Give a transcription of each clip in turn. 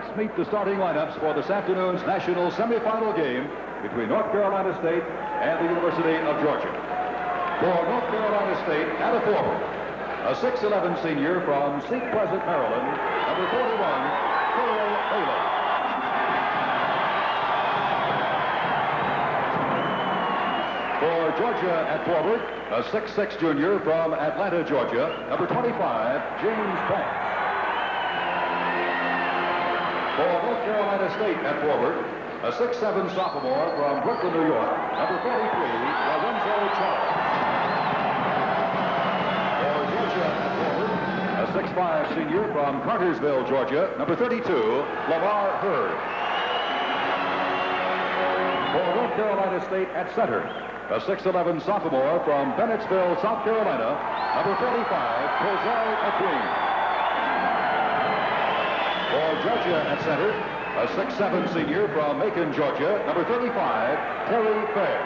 let's meet the starting lineups for this afternoon's national semifinal game between North Carolina State and the University of Georgia. For North Carolina State, at a forward, a 6'11" senior from Seat Pleasant, Maryland, number 41, Terrell Bailey. For Georgia at forward, a 6'6" junior from Atlanta, Georgia, number 25, James Banks. For North Carolina State at forward, a 6'7" sophomore from Brooklyn, New York, number 43, Lorenzo Charles. For Georgia at forward, a 6'5" senior from Cartersville, Georgia, number 32, Lamar Hurd. For North Carolina State at center, a 6'11" sophomore from Bennettsville, South Carolina, number 45, Cozell McQueen. For Georgia at center, a 6'7" senior from Macon, Georgia, number 35, Terry Fair.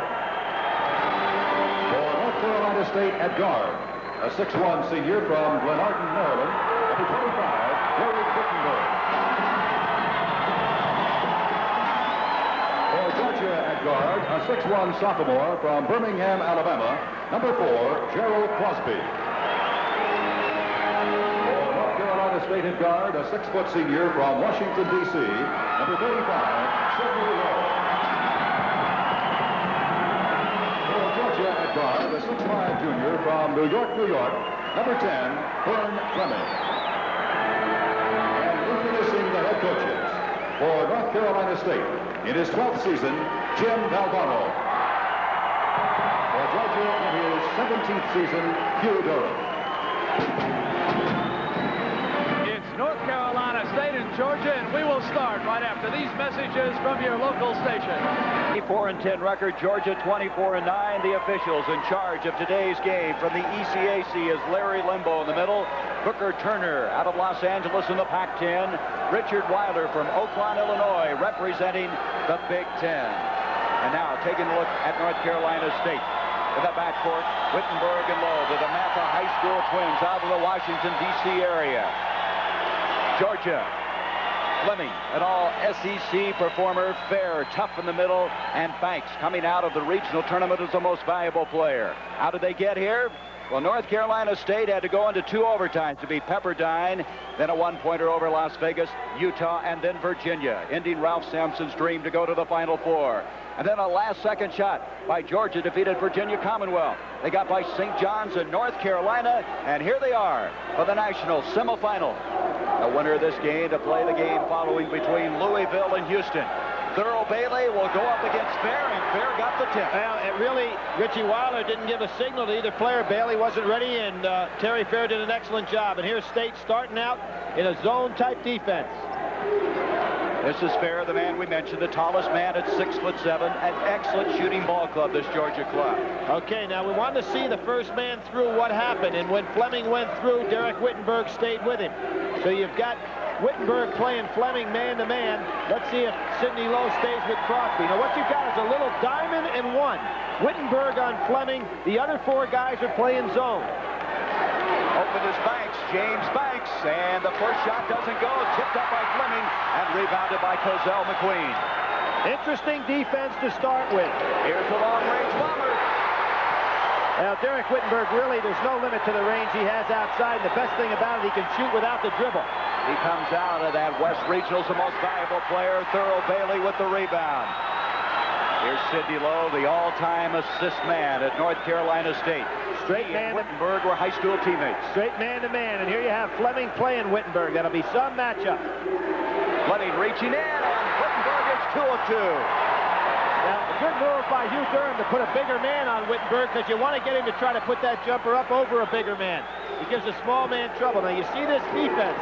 For North Carolina State at guard, a 6'1" senior from Glenarden, Maryland, number 25, Gary Wittenberg. For Georgia at guard, a 6'1" sophomore from Birmingham, Alabama, number 4, Gerald Crosby. State at guard, a 6' senior from Washington, D.C., number 35, Sidney Lowe. For Georgia at guard, a 6'5" junior from New York, New York, number 10, Vern Fleming. And introducing the head coaches. For North Carolina State, in his 12th season, Jim Valvano. For Georgia, in his 17th season, Hugh Durham. North Carolina State and Georgia, and we will start right after these messages from your local station. 24-10 record, Georgia 24-9. The officials in charge of today's game from the ECAC is Larry Limbo in the middle, Booker Turner out of Los Angeles in the Pac-10, Richard Weiler from Oakland, Illinois, representing the Big Ten. And now taking a look at North Carolina State. In the backcourt, Wittenberg and Lowe, the DeMatha High School twins out of the Washington, D.C. area. Georgia, Fleming, an all-SEC performer, Fair, tough in the middle, and Banks coming out of the regional tournament as the most valuable player. How did they get here? Well, North Carolina State had to go into 2 overtimes to beat Pepperdine, then a 1-pointer over Las Vegas, Utah, and then Virginia, ending Ralph Sampson's dream to go to the Final Four. And then a last-second shot by Georgia defeated Virginia Commonwealth. They got by St. John's in North Carolina, and here they are for the national semifinal. The winner of this game to play the game following between Louisville and Houston. Thurl Bailey will go up against Fair, and Fair got the tip. Well, it really, Richie Weiler didn't give a signal to either player. Bailey wasn't ready, and Terry Fair did an excellent job. And here's State starting out in a zone-type defense. This is Fair, the man we mentioned, the tallest man at 6'7", an excellent shooting ball club, this Georgia club. Okay, now we wanted to see the first man through what happened, and when Fleming went through, Derek Wittenberg stayed with him. So you've got Wittenberg playing Fleming man-to-man. Let's see if Sidney Lowe stays with Crosby. Now what you've got is a little diamond and one. Wittenberg on Fleming. The other 4 guys are playing zone. Open is Banks, James Banks, and the first shot doesn't go. Tipped up by Fleming and rebounded by Cozell McQueen. Interesting defense to start with. Here's the long-range bomber. Now, Derek Wittenberg, really, there's no limit to the range he has outside. The best thing about it, he can shoot without the dribble. He comes out of that West Regional's the most valuable player. Thurl Bailey with the rebound. Here's Sidney Lowe, the all-time assist man at North Carolina State. Straight man. Wittenberg were high school teammates. Straight man-to-man, and here you have Fleming playing Wittenberg. That'll be some matchup. Fleming reaching in on Wittenberg. It's 2 of 2. Now, a good move by Hugh Durham to put a bigger man on Wittenberg because you want to get him to try to put that jumper up over a bigger man. He gives a small man trouble. Now, you see this defense.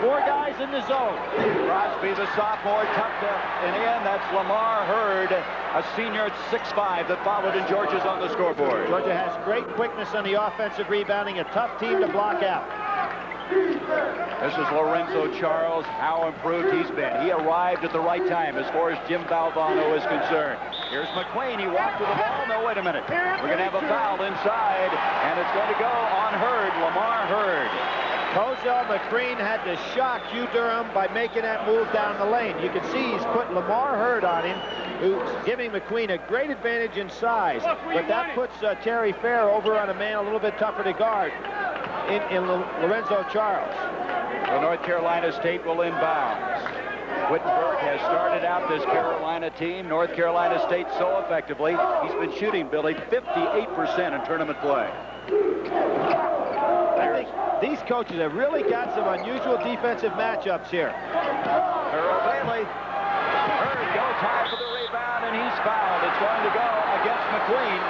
4 guys in the zone. Crosby, the sophomore, tucked up and in. That's Lamar Hurd, a senior at 6'5", that followed in Georgia's on the scoreboard. Georgia has great quickness on the offensive rebounding, a tough team to block out. This is Lorenzo Charles, how improved he's been. He arrived at the right time as far as Jim Valvano is concerned. Here's McQueen, he walked to the ball. No, wait a minute. We're going to have a foul inside, and it's going to go on Hurd, Lamar Hurd. Cozell McCreen had to shock Hugh Durham by making that move down the lane. You can see he's put Lamar Hurd on him, who's giving McQueen a great advantage in size. But that puts Terry Fair over on a man a little bit tougher to guard in Lorenzo Charles. So North Carolina State will inbound. Wittenberg has started out this Carolina team. North Carolina State so effectively. He's been shooting, Billy, 58% in tournament play. I think these coaches have really got some unusual defensive matchups here. Earl Bailey. Hurd goes high for the rebound, and he's fouled. It's going to go against McQueen.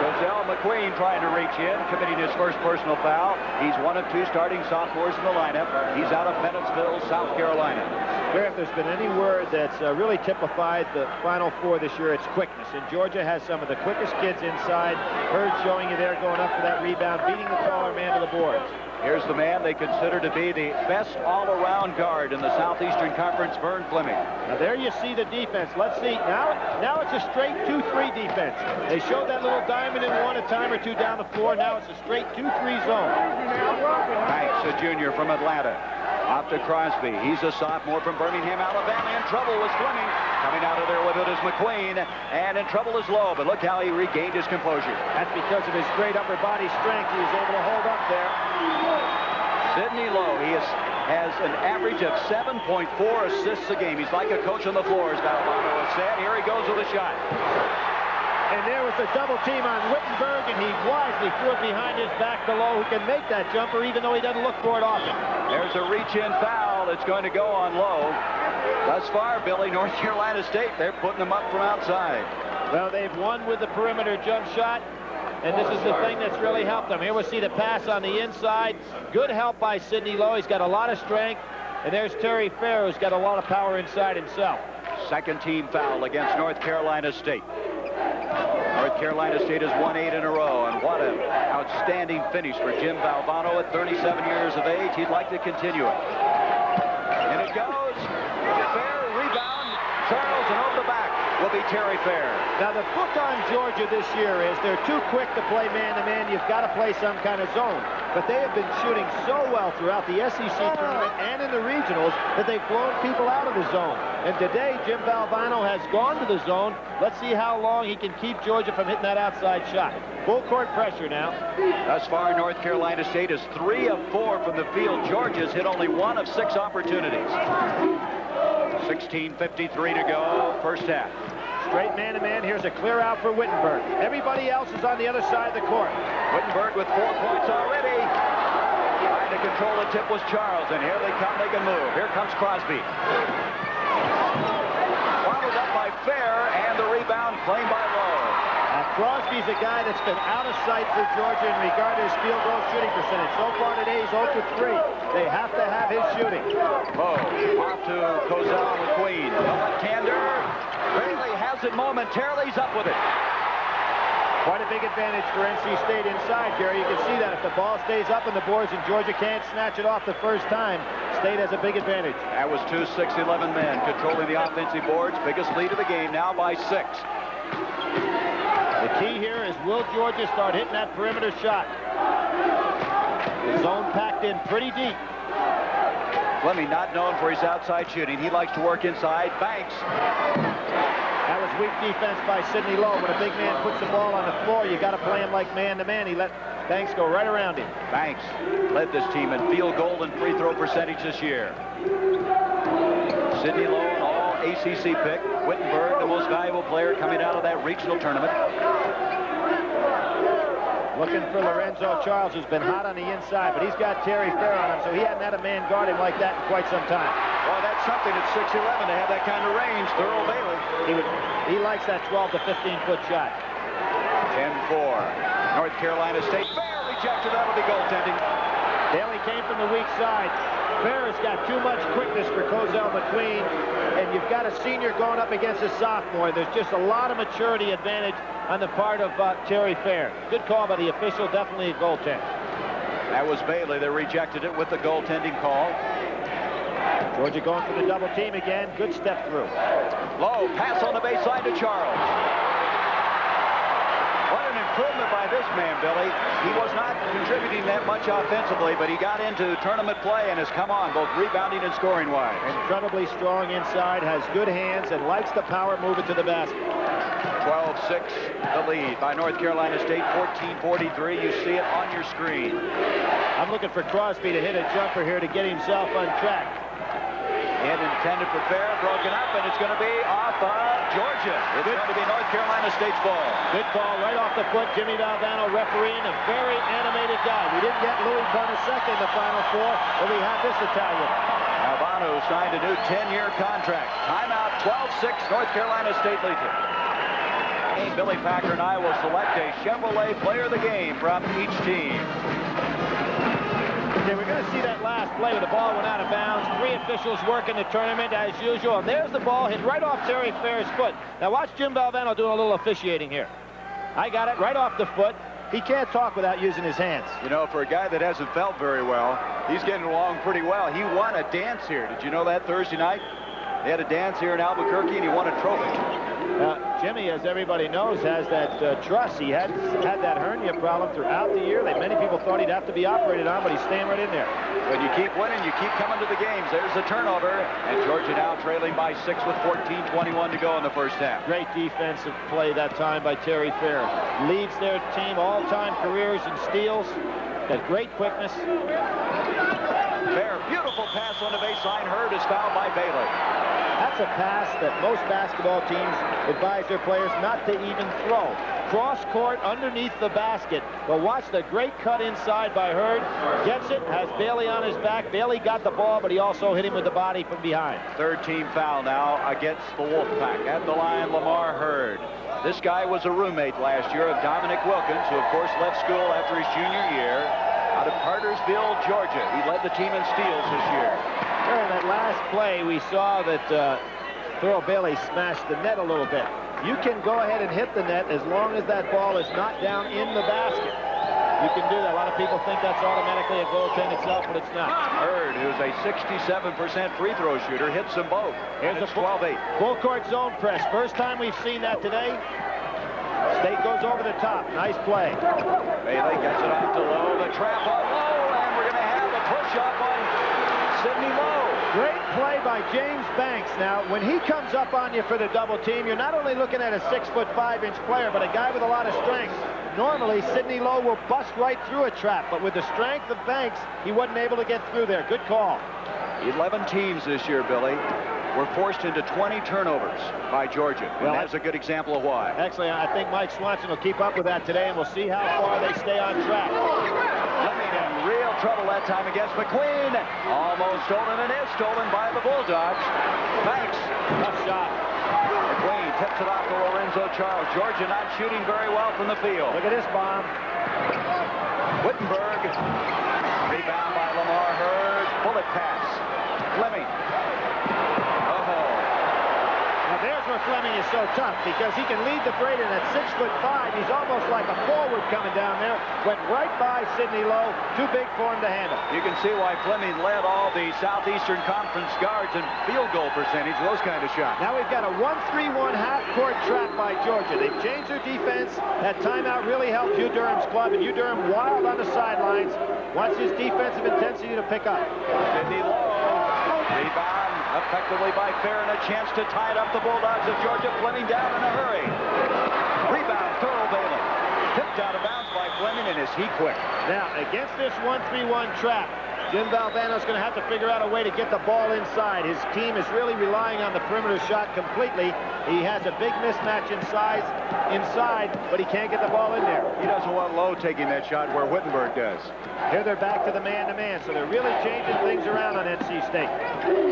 Cozell McQueen trying to reach in, committing his first personal foul. He's one of two starting sophomores in the lineup. He's out of Bennettsville, South Carolina. Here, if there's been any word that's really typified the Final Four this year, it's quickness. And Georgia has some of the quickest kids inside. Hurd showing you there, going up for that rebound, beating the taller man to the boards. Here's the man they consider to be the best all-around guard in the Southeastern Conference, Vern Fleming. Now there you see the defense. Let's see. Now it's a straight 2-3 defense. They showed that little diamond and one a time or two down the floor. Now it's a straight 2-3 zone. Banks, a junior from Atlanta. Off to Crosby. He's a sophomore from Birmingham, Alabama. In trouble was Fleming. Coming out of there with it is McQueen. And in trouble is Lowe. But look how he regained his composure. That's because of his great upper body strength. He was able to hold up there. Sidney Lowe, he has an average of 7.4 assists a game. He's like a coach on the floor, as Valvano has said. Here he goes with a shot. And there was a double team on Wittenberg, and he wisely threw it behind his back to Lowe, who can make that jumper even though he doesn't look for it often. There's a reach-in foul. It's going to go on Lowe. Thus far, Billy, North Carolina State, they're putting them up from outside. Well, they've won with the perimeter jump shot. And this is the thing that's really helped them. Here we see the pass on the inside. Good help by Sidney Lowe. He's got a lot of strength. And there's Terry Fair, who's got a lot of power inside himself. Second team foul against North Carolina State. North Carolina State has won 8 in a row. And what an outstanding finish for Jim Valvano at 37 years of age. He'd like to continue it. And it goes. Fair, rebound. Charles, and over the back will be Terry Fair. Now, the book on Georgia this year is they're too quick to play man-to-man. You've got to play some kind of zone. But they have been shooting so well throughout the SEC tournament and in the regionals that they've blown people out of the zone. And today, Jim Valvano has gone to the zone. Let's see how long he can keep Georgia from hitting that outside shot. Full court pressure now. Thus far, North Carolina State is 3 of 4 from the field. Georgia's hit only 1 of 6 opportunities. 16:53 to go, first half. Straight man-to-man. Here's a clear out for Wittenberg. Everybody else is on the other side of the court. Wittenberg with 4 points already. Trying to control the tip was Charles, and here they come, they can move. Here comes Crosby. Followed up by Fair, and the rebound claimed by Lowe. Crosby's a guy that's been out of sight for Georgia in regard to his field goal shooting percentage. So far today, he's 0 for 3. They have to have his shooting. Lowe off to Cozell McQueen. The left-hander. Bailey has it momentarily. He's up with it. Quite a big advantage for NC State inside, Gary. You can see that if the ball stays up on the boards and Georgia can't snatch it off the first time, State has a big advantage. That was 2 6'11" men controlling the offensive boards. Biggest lead of the game now by 6. The key here is, will Georgia start hitting that perimeter shot? The zone packed in pretty deep. Fleming not known for his outside shooting. He likes to work inside. Banks. That was weak defense by Sidney Lowe. When a big man puts the ball on the floor, you got to play him like man-to-man. He let Banks go right around him. Banks led this team in field goal and free throw percentage this year. Sidney Lowe, an all ACC pick. Wittenberg, the most valuable player coming out of that regional tournament. Looking for Lorenzo Charles, who's been hot on the inside, but he's got Terry Fair on him, so he hadn't had a man guard him like that in quite some time. Well, that's something at 6'11" to have that kind of range. Thurl Bailey. He likes that 12 to 15-foot shot. 10-4. North Carolina State. Fair rejected. That'll be goaltending. Bailey came from the weak side. Fair has got too much quickness for Cozell McQueen, and you've got a senior going up against a sophomore. There's just a lot of maturity advantage on the part of Terry Fair. Good call by the official, definitely a goaltend. That was Bailey that rejected it with the goaltending call. Georgia going for the double team again. Good step through. Low pass on the baseline to Charles. What an improvement by this man, Billy. He was not contributing that much offensively, but he got into tournament play and has come on, both rebounding and scoring-wise. Incredibly strong inside, has good hands, and likes the power moving to the basket. 12-6, the lead by North Carolina State, 14-43. You see it on your screen. I'm looking for Crosby to hit a jumper here to get himself on track. And intended for fair, broken up, and it's going to be off of Georgia. It's going to be North Carolina State's ball. Good ball right off the foot. Jimmy Valvano refereeing, a very animated guy. We didn't get Louis Carnesecca in the Final Four, but we had this Italian. Valvano signed a new 10-year contract. Timeout, 12-6, North Carolina State leads it. And Billy Packer and I will select a Chevrolet player of the game from each team. Okay, we're going to see that last play where the ball went out of bounds. 3 officials working the tournament as usual. And there's the ball hit right off Terry Fair's foot. Now watch Jim Valvano doing a little officiating here. I got it right off the foot. He can't talk without using his hands. You know, for a guy that hasn't felt very well, he's getting along pretty well. He won a dance here. Did you know that Thursday night? They had a dance here in Albuquerque, and he won a trophy. Jimmy, as everybody knows, has that truss. He had that hernia problem throughout the year. Many people thought he'd have to be operated on, but he's staying right in there. When you keep winning, you keep coming to the games. There's the turnover, and Georgia now trailing by 6 with 14:21 to go in the first half. Great defensive play that time by Terry Fair. Leads their team all-time careers in steals. Got great quickness. Fair, beautiful pass on the baseline. Hurd is fouled by Baylor. That's a pass that most basketball teams advise their players not to even throw. Cross court underneath the basket. But watch the great cut inside by Hurd. Gets it, has Bailey on his back. Bailey got the ball, but he also hit him with the body from behind. Third team foul now against the Wolfpack. At the line, Lamar Hurd. This guy was a roommate last year of Dominic Wilkins, who of course left school after his junior year. Out of Cartersville, Georgia. He led the team in steals this year. In that last play, we saw that Thurl Bailey smashed the net a little bit. You can go ahead and hit the net as long as that ball is not down in the basket. You can do that. A lot of people think that's automatically a goaltend itself, but it's not. Hurd, who's a 67% free throw shooter, hits them both. Here's a 12-8. Full court zone press. First time we've seen that today. State goes over the top. Nice play. Bailey gets it off to Lowe. The trap on Lowe, and we're going to have a push-up on Sidney Lowe. Great play by James Banks. Now, when he comes up on you for the double team, you're not only looking at a 6'5" player, but a guy with a lot of strength. Normally, Sidney Lowe will bust right through a trap, but with the strength of Banks, he wasn't able to get through there. Good call. 11 teams this year, Billy, were forced into 20 turnovers by Georgia. Well, that's a good example of why. Actually, I think Mike Swanson will keep up with that today, and we'll see how far they stay on track. Fleming in real trouble that time against McQueen. Almost stolen, and is stolen by the Bulldogs. Banks. Tough shot. McQueen tips it off to Lorenzo Charles. Georgia not shooting very well from the field. Look at this bomb. Wittenberg. Rebound by Lamar Hurd. Bullet pass. Fleming. There's where Fleming is so tough, because he can lead the parade, and at 6'5", he's almost like a forward coming down there. Went right by Sidney Lowe. Too big for him to handle. You can see why Fleming led all the Southeastern Conference guards in field goal percentage, those kind of shots. Now we've got a 1-3-1 half-court trap by Georgia. They've changed their defense. That timeout really helped Hugh Durham's club, and Hugh Durham wild on the sidelines. Wants his defensive intensity to pick up. Sidney Lowe. Rebound effectively by Fair, and a chance to tie it up. The Bulldogs of Georgia. Fleming down in a hurry. Rebound, Thurl Bailey. Tipped out of bounds by Fleming, and is he quick. Now, against this 1-3-1 trap, Jim Valvano's going to have to figure out a way to get the ball inside. His team is really relying on the perimeter shot completely. He has a big mismatch in size inside, but he can't get the ball in there. He doesn't want Lowe taking that shot where Wittenberg does. Here they're back to the man-to-man, so they're really changing things around on NC State.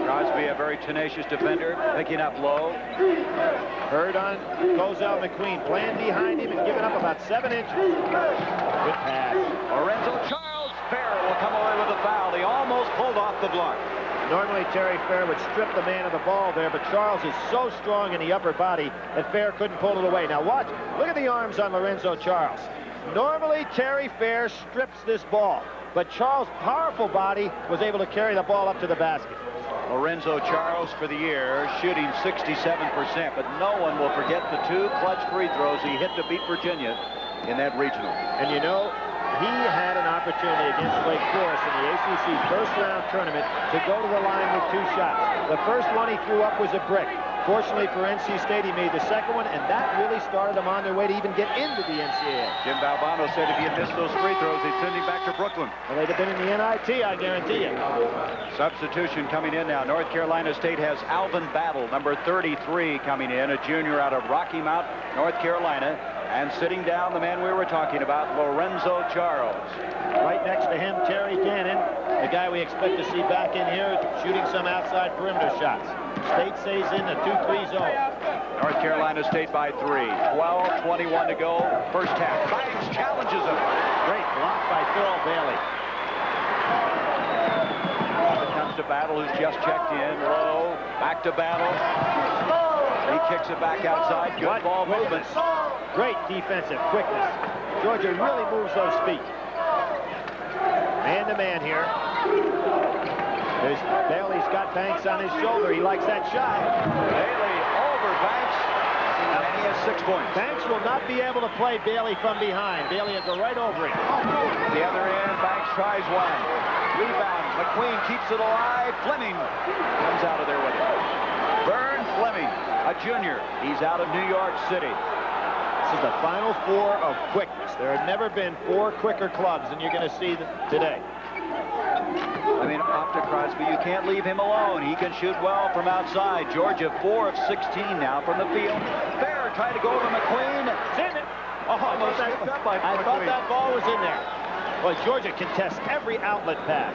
Crosby, a very tenacious defender, picking up Lowe. Hurd on Cozell McQueen, playing behind him and giving up about 7 inches. Good pass. Lorenzo Charles. Fair will come away with a foul. He almost pulled off the block. Normally, Terry Fair would strip the man of the ball there, but Charles is so strong in the upper body that Fair couldn't pull it away. Now watch. Look at the arms on Lorenzo Charles. Normally, Terry Fair strips this ball, but Charles' powerful body was able to carry the ball up to the basket. Lorenzo Charles for the year shooting 67%, but no one will forget the 2 clutch free throws he hit to beat Virginia. in that regional. And you know, he had an opportunity against Wake Forest in the ACC first-round tournament to go to the line with 2 shots. The first one he threw up was a brick. Fortunately for NC State, he made the second one, and that really started them on their way to even get into the NCAA. Jim Valvano said if he had missed those free throws, he'd send him back to Brooklyn. Well, they'd have been in the NIT, I guarantee you. Substitution coming in now. North Carolina State has Alvin Battle, number 33, coming in, a junior out of Rocky Mount, North Carolina. And sitting down, the man we were talking about, Lorenzo Charles. Right next to him, Terry Gannon, the guy we expect to see back in here shooting some outside perimeter shots. State stays in the 2-3 zone. North Carolina State by 3. 12:21 to go. First half. Banks challenges him. Great block by Thurl Bailey. It comes to Battle, who's just checked in. Low. Back to Battle. He kicks it back outside. Good ball movement. Great defensive quickness. Georgia really moves those feet. Man-to-man here. Bailey's got Banks on his shoulder. He likes that shot. Bailey over Banks, and he has 6 points. Banks will not be able to play Bailey from behind. Bailey will go right over him. The other end, Banks tries one. Rebound. McQueen keeps it alive. Fleming comes out of there with it. Vern Fleming, a junior. He's out of New York City. This is the Final Four of quickness. There have never been 4 quicker clubs than you're going to see today. I mean, off to Crosby, you can't leave him alone. He can shoot well from outside. Georgia 4 of 16 now from the field. Fair tried to go over McQueen. It's in it. Oh, Almost picked up by I McQueen. thought that ball was in there. Well, Georgia contests every outlet pass.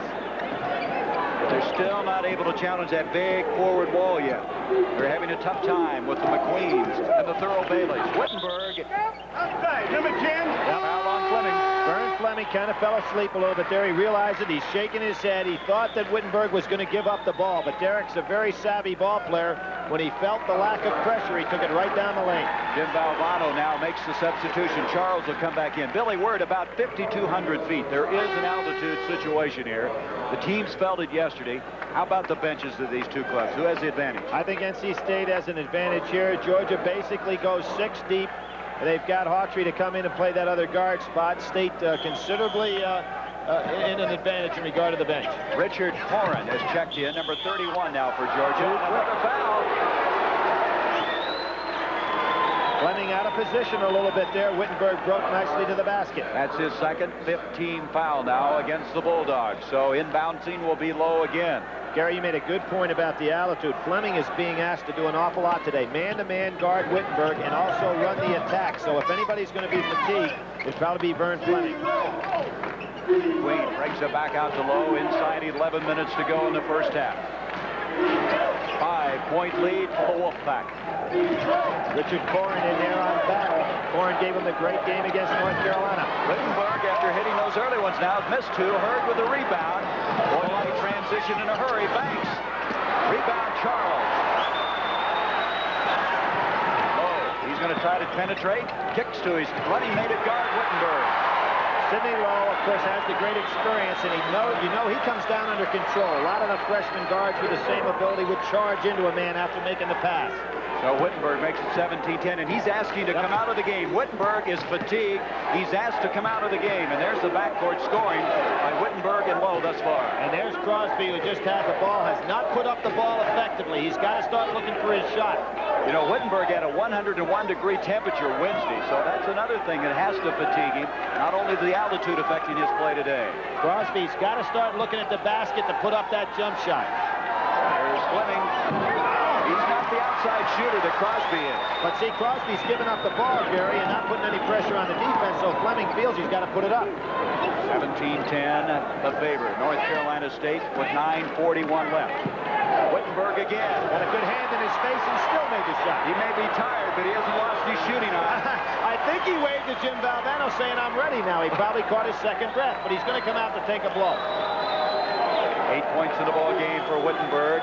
But they're still not able to challenge that big forward wall yet. They're having a tough time with the McQueens and the Thurl Baileys. Wittenberg. Number 10. Foul on Fleming. Vern Fleming kind of fell asleep a little bit there. He realized it. He's shaking his head. He thought that Wittenberg was going to give up the ball, but Derek's a very savvy ball player. When he felt the lack of pressure, he took it right down the lane. Jim Valvano now makes the substitution. Charles will come back in. Billy, we're at about 5,200 feet. There is an altitude situation here. The teams felt it yesterday. How about the benches of these 2 clubs? Who has the advantage? I think NC State has an advantage here. Georgia basically goes 6 deep. They've got Hawtrey to come in and play that other guard spot. State considerably in an advantage in regard to the bench. Richard Horan has checked in, number 31 now for Georgia. Another foul. Fleming out of position a little bit there. Wittenberg broke nicely to the basket. That's his second 15 foul now against the Bulldogs. So inbouncing will be low again. Gary, you made a good point about the altitude. Fleming is being asked to do an awful lot today. Man-to-man guard Wittenberg and also run the attack. So if anybody's going to be fatigued, it'll probably be Vern Fleming. Queen breaks it back out to low. Inside 11 minutes to go in the first half. 5-point lead for the Wolfpack. Richard Corin in there on Battle. Corin gave him the great game against North Carolina. Wittenberg, after hitting those early ones now, missed 2. Hurd with the rebound. Boy, mighty transition in a hurry. Banks. Rebound, Charles. Oh, he's going to try to penetrate. Kicks to his running mate at guard, Wittenberg. Sidney Lowe, of course, has the great experience, and you know he comes down under control. A lot of the freshman guards with the same ability would charge into a man after making the pass. So Wittenberg makes it 17-10, and he's asking to come out of the game. Wittenberg is fatigued. He's asked to come out of the game, and there's the backcourt scoring by Wittenberg and Lowe thus far. And there's Crosby, who just had the ball, has not put up the ball effectively. He's got to start looking for his shot. You know, Wittenberg had a 101-degree temperature Wednesday, so that's another thing that has to fatigue him. Not only the altitude affecting his play today. Crosby's got to start looking at the basket to put up that jump shot. There's Fleming. He's not the outside shooter that Crosby is. But see, Crosby's giving up the ball, Gary, and not putting any pressure on the defense, so Fleming feels he's got to put it up. 17-10, the favorite. North Carolina State with 9:41 left. Wittenberg again. Got a good hand in his face and still made the shot. He may be tired, but he hasn't lost his shooting eye. I think he waved to Jim Valvano saying, I'm ready now. He probably caught his second breath, but he's going to come out to take a blow. 8 points in the ball game for Wittenberg.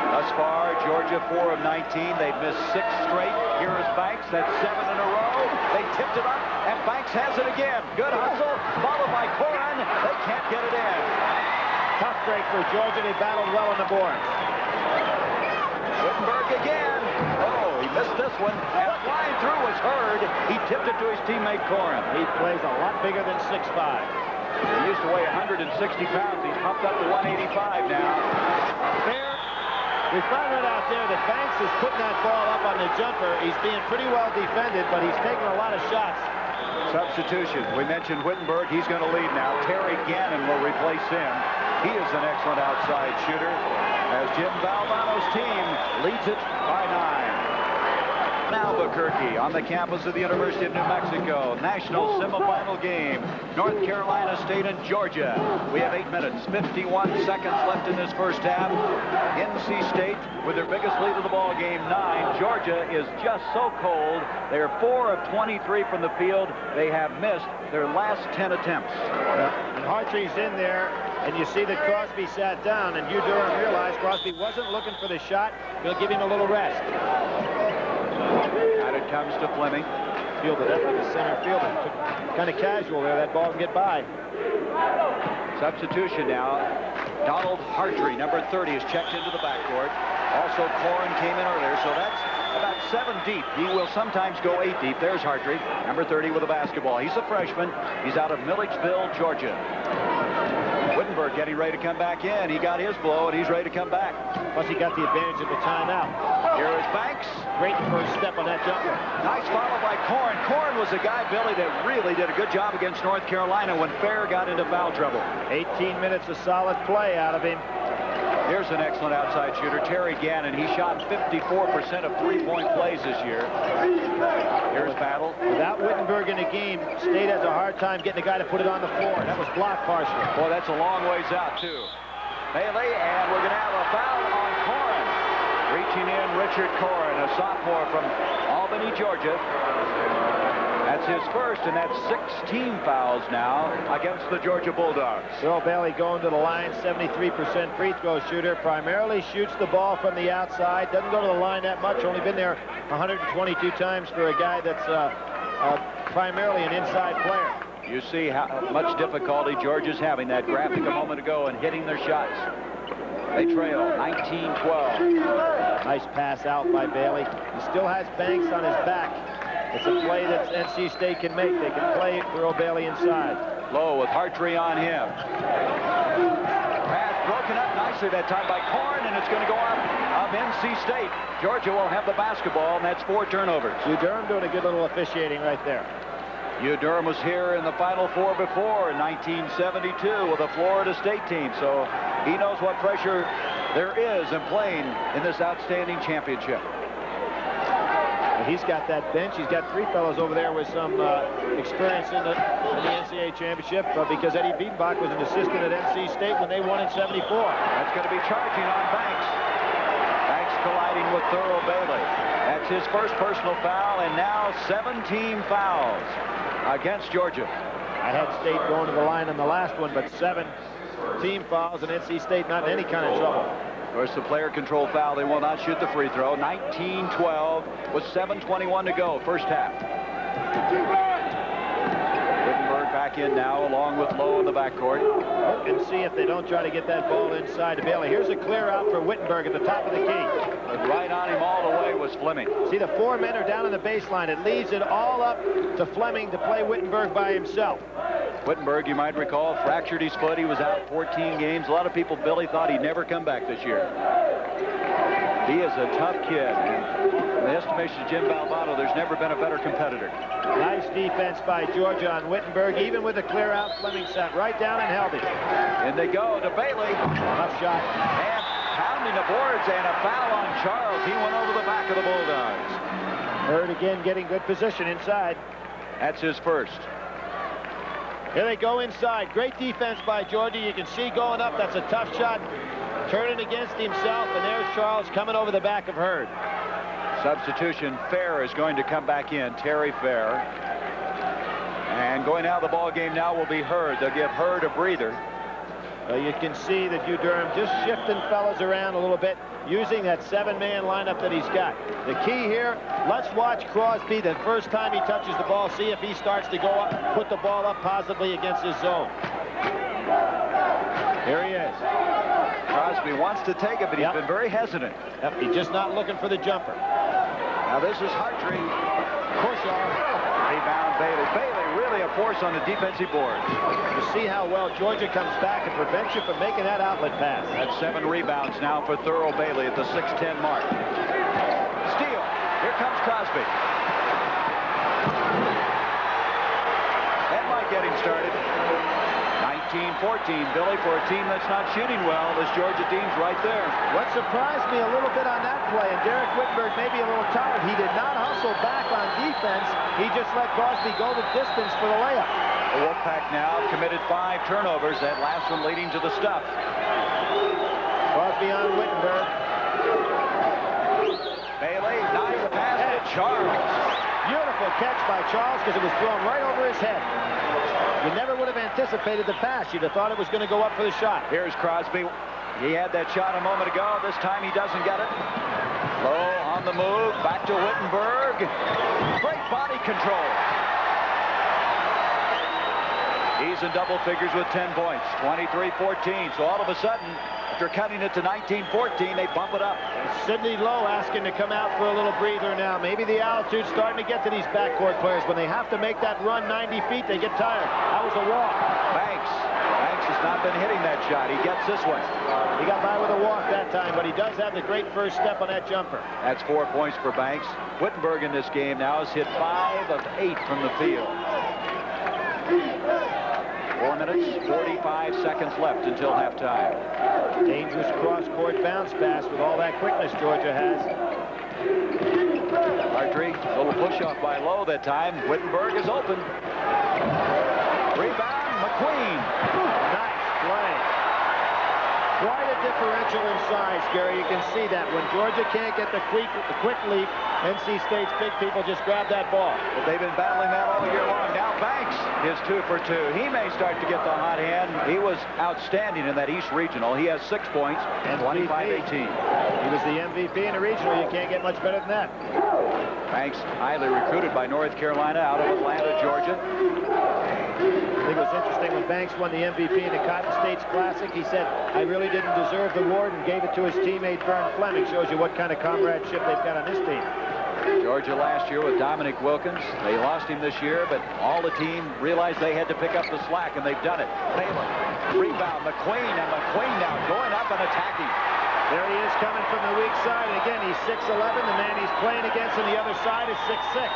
Thus far, Georgia 4 of 19. They've missed 6 straight. Here is Banks. That's 7 in a row. They tipped it up, and Banks has it again. Good hustle, followed by Corin. They can't get it in. Tough break for Georgia. They battled well on the boards. Wittenberg again. Oh, he He missed this one, and flying through was Hurd. He tipped it to his teammate Corrin. He plays a lot bigger than 6'5". He used to weigh 160 pounds. He's pumped up to 185 now. Fair. We found it out there that Banks is putting that ball up on the jumper. He's being pretty well defended, but he's taking a lot of shots. Substitution. We mentioned Wittenberg. He's going to lead now. Terry Gannon will replace him. He is an excellent outside shooter as Jim Valvano's team leads it by 9. Albuquerque on the campus of the University of New Mexico. National semifinal game. North Carolina State and Georgia. We have 8 minutes, 51 seconds left in this first half. NC State with their biggest lead of the ball game, 9. Georgia is just so cold. They're 4 of 23 from the field. They have missed their last 10 attempts. And Hartree's in there, and you see that Crosby sat down, and Hugh Durham realized Crosby wasn't looking for the shot. He'll give him a little rest. And it comes to Fleming. Fielded up like a center fielder. Kind of casual there. That ball can get by. Substitution now. Donald Hartree, number 30, is checked into the backcourt. Also, Corrin came in earlier, so that's about 7 deep. He will sometimes go 8 deep. There's Hartree, number 30 with a basketball. He's a freshman. He's out of Milledgeville, Georgia. Wittenberg getting ready to come back in. He got his blow, and he's ready to come back. Plus, he got the advantage of the timeout. Here is Banks. Great first step on that jumper. Nice follow by Corrin. Corrin was a guy, Billy, that really did a good job against North Carolina when Fair got into foul trouble. 18 minutes of solid play out of him. Here's an excellent outside shooter, Terry Gannon. He shot 54% of three-point plays this year. Here's Battle. Without Wittenberg in the game, State has a hard time getting a guy to put it on the floor. That was blocked partially. Boy, that's a long ways out, too. Bailey, and we're going to have a foul on Corrin. Reaching in, Richard Corrin, a sophomore from Albany, Georgia. That's his first, and that's 16 fouls now against the Georgia Bulldogs. Earl Bailey going to the line, 73% free throw shooter. Primarily shoots the ball from the outside. Doesn't go to the line that much. Only been there 122 times for a guy that's primarily an inside player. You see how much difficulty Georgia's having. That graphic a moment ago and hitting their shots. They trail 19-12. Nice pass out by Bailey. He still has Banks on his back. It's a play that NC State can make. They can play Earl Bailey inside. Low with Hartree on him. Pass broken up nicely that time by Corrin, and it's going to go out of NC State. Georgia will have the basketball, and that's 4 turnovers. Hugh Durham doing a good little officiating right there. Hugh Durham was here in the Final Four before in 1972 with the Florida State team, so he knows what pressure there is in playing in this outstanding championship. He's got that bench. He's got 3 fellows over there with some experience in the NCAA championship because Eddie Biedenbach was an assistant at NC State when they won in '74. That's going to be charging on Banks. Banks colliding with Thurl Bailey. That's his first personal foul, and now 17 fouls against Georgia. I had State going to the line on the last one, but 7 team fouls, and NC State not in any kind of trouble. Of course, the player control foul. They will not shoot the free throw. 19-12 with 7:21 to go, first half. Wittenberg back in now, along with Lowe in the backcourt. Look and see if they don't try to get that ball inside to Bailey. Here's a clear out for Wittenberg at the top of the key. But right on him all the way was Fleming. See, the 4 men are down on the baseline. It leaves it all up to Fleming to play Wittenberg by himself. Wittenberg, you might recall, fractured his foot. He was out 14 games. A lot of people, Billy, thought he'd never come back this year. He is a tough kid. In the estimation of Jim Valvano, there's never been a better competitor. Nice defense by Georgia on Wittenberg. Even with a clear out, Fleming sat right down and held him. And they go to Bailey. Tough shot. And pounding the boards, and a foul on Charles. He went over the back of the Bulldogs. Hurd again getting good position inside. That's his first. Here they go inside. Great defense by Georgia. You can see going up. That's a tough shot. Turning against himself, and there's Charles coming over the back of Hurd. Substitution. Fair is going to come back in. Terry Fair. And going out of the ball game now will be Hurd. They'll give Hurd a breather. You can see that Hugh Durham just shifting fellas around a little bit, using that 7-man lineup that he's got. The key here, let's watch Crosby the first time he touches the ball, see if he starts to go up, put the ball up positively against his zone. Here he is. Crosby wants to take it, but he's been very hesitant. Yep, he's just not looking for the jumper. Now this is Hartree. Push off. Rebound Bailey. Bailey really a force on the defensive board. You see how well Georgia comes back and prevents you from making that outlet pass. That's 7 rebounds now for Thurl Bailey at the 6'10" mark. Steal. Here comes Crosby. That might get him started. 19-14, Billy, for a team that's not shooting well. This Georgia team's right there. What surprised me a little bit on that play, and Derek Wittenberg may be a little tired, he did not hustle back on defense. He just let Crosby go the distance for the layup. The Wolfpack now committed 5 turnovers, that last one leading to the stuff. Crosby on Wittenberg. Bailey, nice pass to Charles. Beautiful catch by Charles because it was thrown right over his head. You never would have anticipated the pass. You'd have thought it was going to go up for the shot. Here's Crosby. He had that shot a moment ago. This time he doesn't get it. Low on the move. Back to Wittenberg. Great body control. He's in double figures with 10 points. 23-14. So all of a sudden, after cutting it to 19-14, they bump it up. Sidney Lowe asking to come out for a little breather now. Maybe the altitude's starting to get to these backcourt players. When they have to make that run 90 feet, they get tired. That was a walk. Banks has not been hitting that shot. He gets this one. He got by with a walk that time, but he does have the great first step on that jumper. That's 4 points for Banks. Wittenberg in this game now has hit 5 of 8 from the field. 4 minutes, 45 seconds left until halftime. Dangerous cross-court bounce pass with all that quickness Georgia has. Hartree, a little push-off by Lowe that time. Wittenberg is open. Rebound, McQueen. Nice play. Quite a differential in size, Gary. You can see that. When Georgia can't get the quick leap, NC State's big people just grab that ball. But they've been battling that all year long. Now Banks is 2 for 2. He may start to get the hot hand. He was outstanding in that East Regional. He has 6 points and 25-18. He was the MVP in the Regional. You can't get much better than that. Banks, highly recruited by North Carolina out of Atlanta, Georgia. I think it was interesting when Banks won the MVP in the Cotton States Classic. He said, I really didn't deserve the award, and gave it to his teammate Vern Fleming. Shows you what kind of comradeship they've got on this team. Georgia last year with Dominic Wilkins. They lost him this year, but all the team realized they had to pick up the slack, and they've done it. Baylor, rebound, McQueen, and McQueen now going up and attacking. There he is coming from the weak side. And again, he's 6'11". The man he's playing against on the other side is 6'6".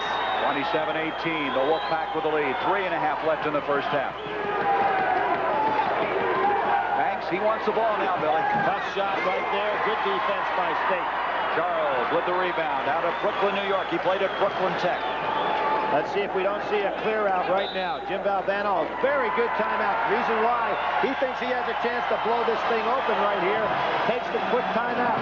27-18, the Wolfpack with the lead. 3.5 left in the first half. Banks, he wants the ball now, Billy. Tough shot right there. Good defense by State. Charles with the rebound out of Brooklyn, New York. He played at Brooklyn Tech. Let's see if we don't see a clear out right now. Jim Valvano, a very good timeout. Reason why he thinks he has a chance to blow this thing open right here. Takes the quick timeout.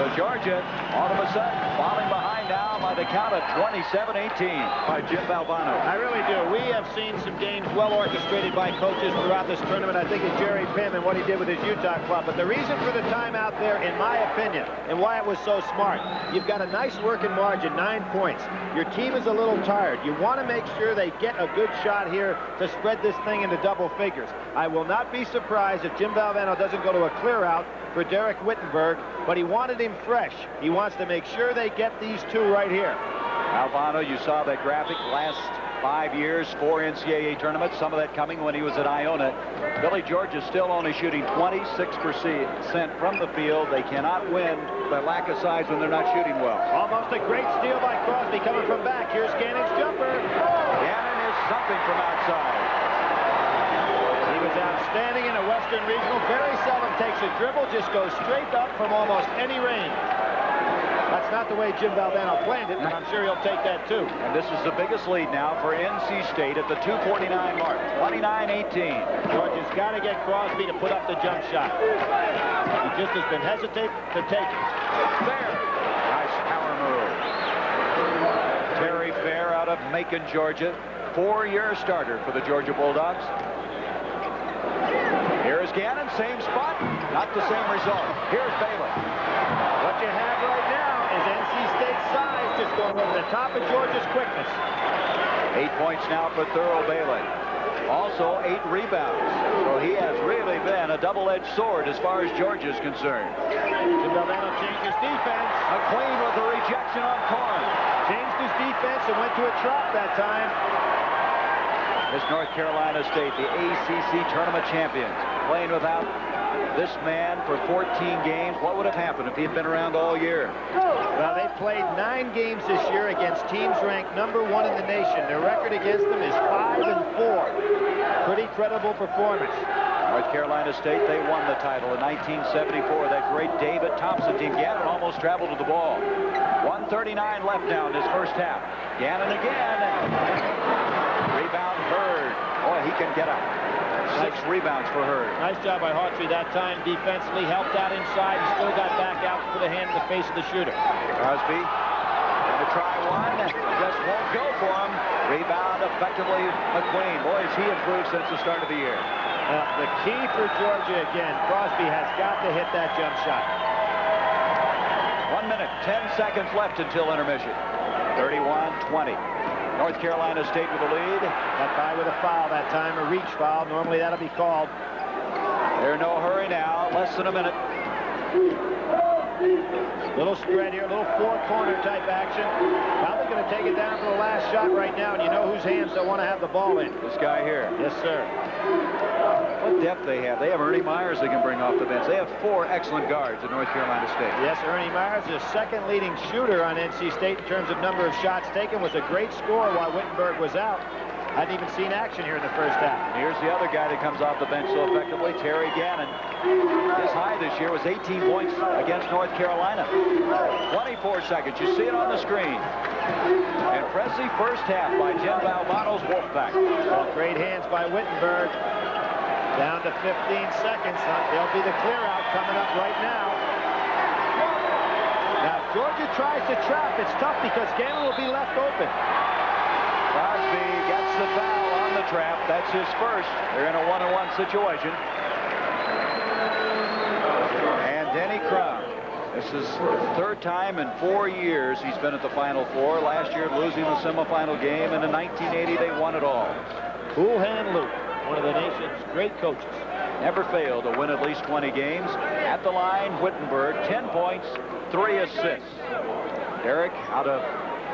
So Georgia, all of a sudden, falling behind now by the count of 27-18 by Jim Valvano. I really do. We have seen some games well orchestrated by coaches throughout this tournament. I think of Jerry Pym and what he did with his Utah club. But the reason for the timeout there, in my opinion, and why it was so smart, you've got a nice working margin, 9 points. Your team is a little tired. You want to make sure they get a good shot here to spread this thing into double figures. I will not be surprised if Jim Valvano doesn't go to a clear out for Derek Wittenberg, but he wanted him fresh. He wants to make sure they get these 2 right here. Valvano, you saw that graphic last 5 years, 4 NCAA tournaments, some of that coming when he was at Iona. Billy George is still only shooting 26% from the field. They cannot win by lack of size when they're not shooting well. Almost a great steal by Crosby coming from back. Here's Gannon's jumper. Gannon is something from outside. He was outstanding in a Western Regional. Very seldom takes a dribble, just goes straight up from almost any range. That's not the way Jim Valvano planned it, but I'm sure he'll take that too. And this is the biggest lead now for NC State at the 2:49 mark, 29-18. Georgia's got to get Crosby to put up the jump shot. He just has been hesitant to take it. Fair. Nice power move. Terry Fair out of Macon, Georgia. 4-year starter for the Georgia Bulldogs. Here's Gannon, same spot, not the same result. Here's Bailey. What you have right now is NC State's size just going over the top of Georgia's quickness. 8 points now for Thurl Bailey. Also 8 rebounds. So he has really been a double-edged sword as far as Georgia's concerned. Jim Valvano changed his defense. McQueen with the rejection on Corn. Changed his defense and went to a trap that time. This North Carolina State, the ACC tournament champions, playing without this man for 14 games. What would have happened if he had been around all year? Well, they played 9 games this year against teams ranked #1 in the nation. Their record against them is 5-4. Pretty credible performance. North Carolina State, they won the title in 1974. That great David Thompson team. Gannon almost traveled to the ball. 1:39 left now in this first half. Gannon again. Rebound Hurd. Boy, he can get up. 6 rebounds for Hurd. Nice job by Hawtrey that time defensively. Helped out inside and still got back out to put a hand in the face of the shooter. Crosby going to try one. Just won't go for him. Rebound effectively McQueen. Boy, has he improved since the start of the year. The key for Georgia again, Crosby has got to hit that jump shot. 1 minute, 10 seconds left until intermission. 31-20. North Carolina State with the lead. Got by with a foul that time, a reach foul. Normally that'll be called. There's no hurry now. Less than a minute. Little spread here, a little four-corner type action. Probably going to take it down for the last shot right now, and you know whose hands they'll want to have the ball in. This guy here. Yes, sir. What depth they have. They have Ernie Myers they can bring off the bench. They have 4 excellent guards at North Carolina State. Yes, Ernie Myers, the second leading shooter on NC State in terms of number of shots taken, was a great scorer while Wittenberg was out. Hadn't even seen action here in the first half. And here's the other guy that comes off the bench so effectively, Terry Gannon. His high this year was 18 points against North Carolina. 24 seconds. You see it on the screen. Impressive first half by Jim Valvano's Wolfpack. Well, great hands by Wittenberg. Down to 15 seconds. There'll be the clear out coming up right now. Now, if Georgia tries to trap, it's tough because Gannon will be left open. Crosby gets the foul on the trap. That's his first. They're in a 1-on-1 situation. And Denny Crum. This is the 3rd time in 4 years he's been at the Final Four. Last year losing the semifinal game, and in 1980 they won it all. Cool hand Luke, one of the nation's great coaches. Never failed to win at least 20 games. At the line, Wittenberg, 10 points, 3 assists. Derek out of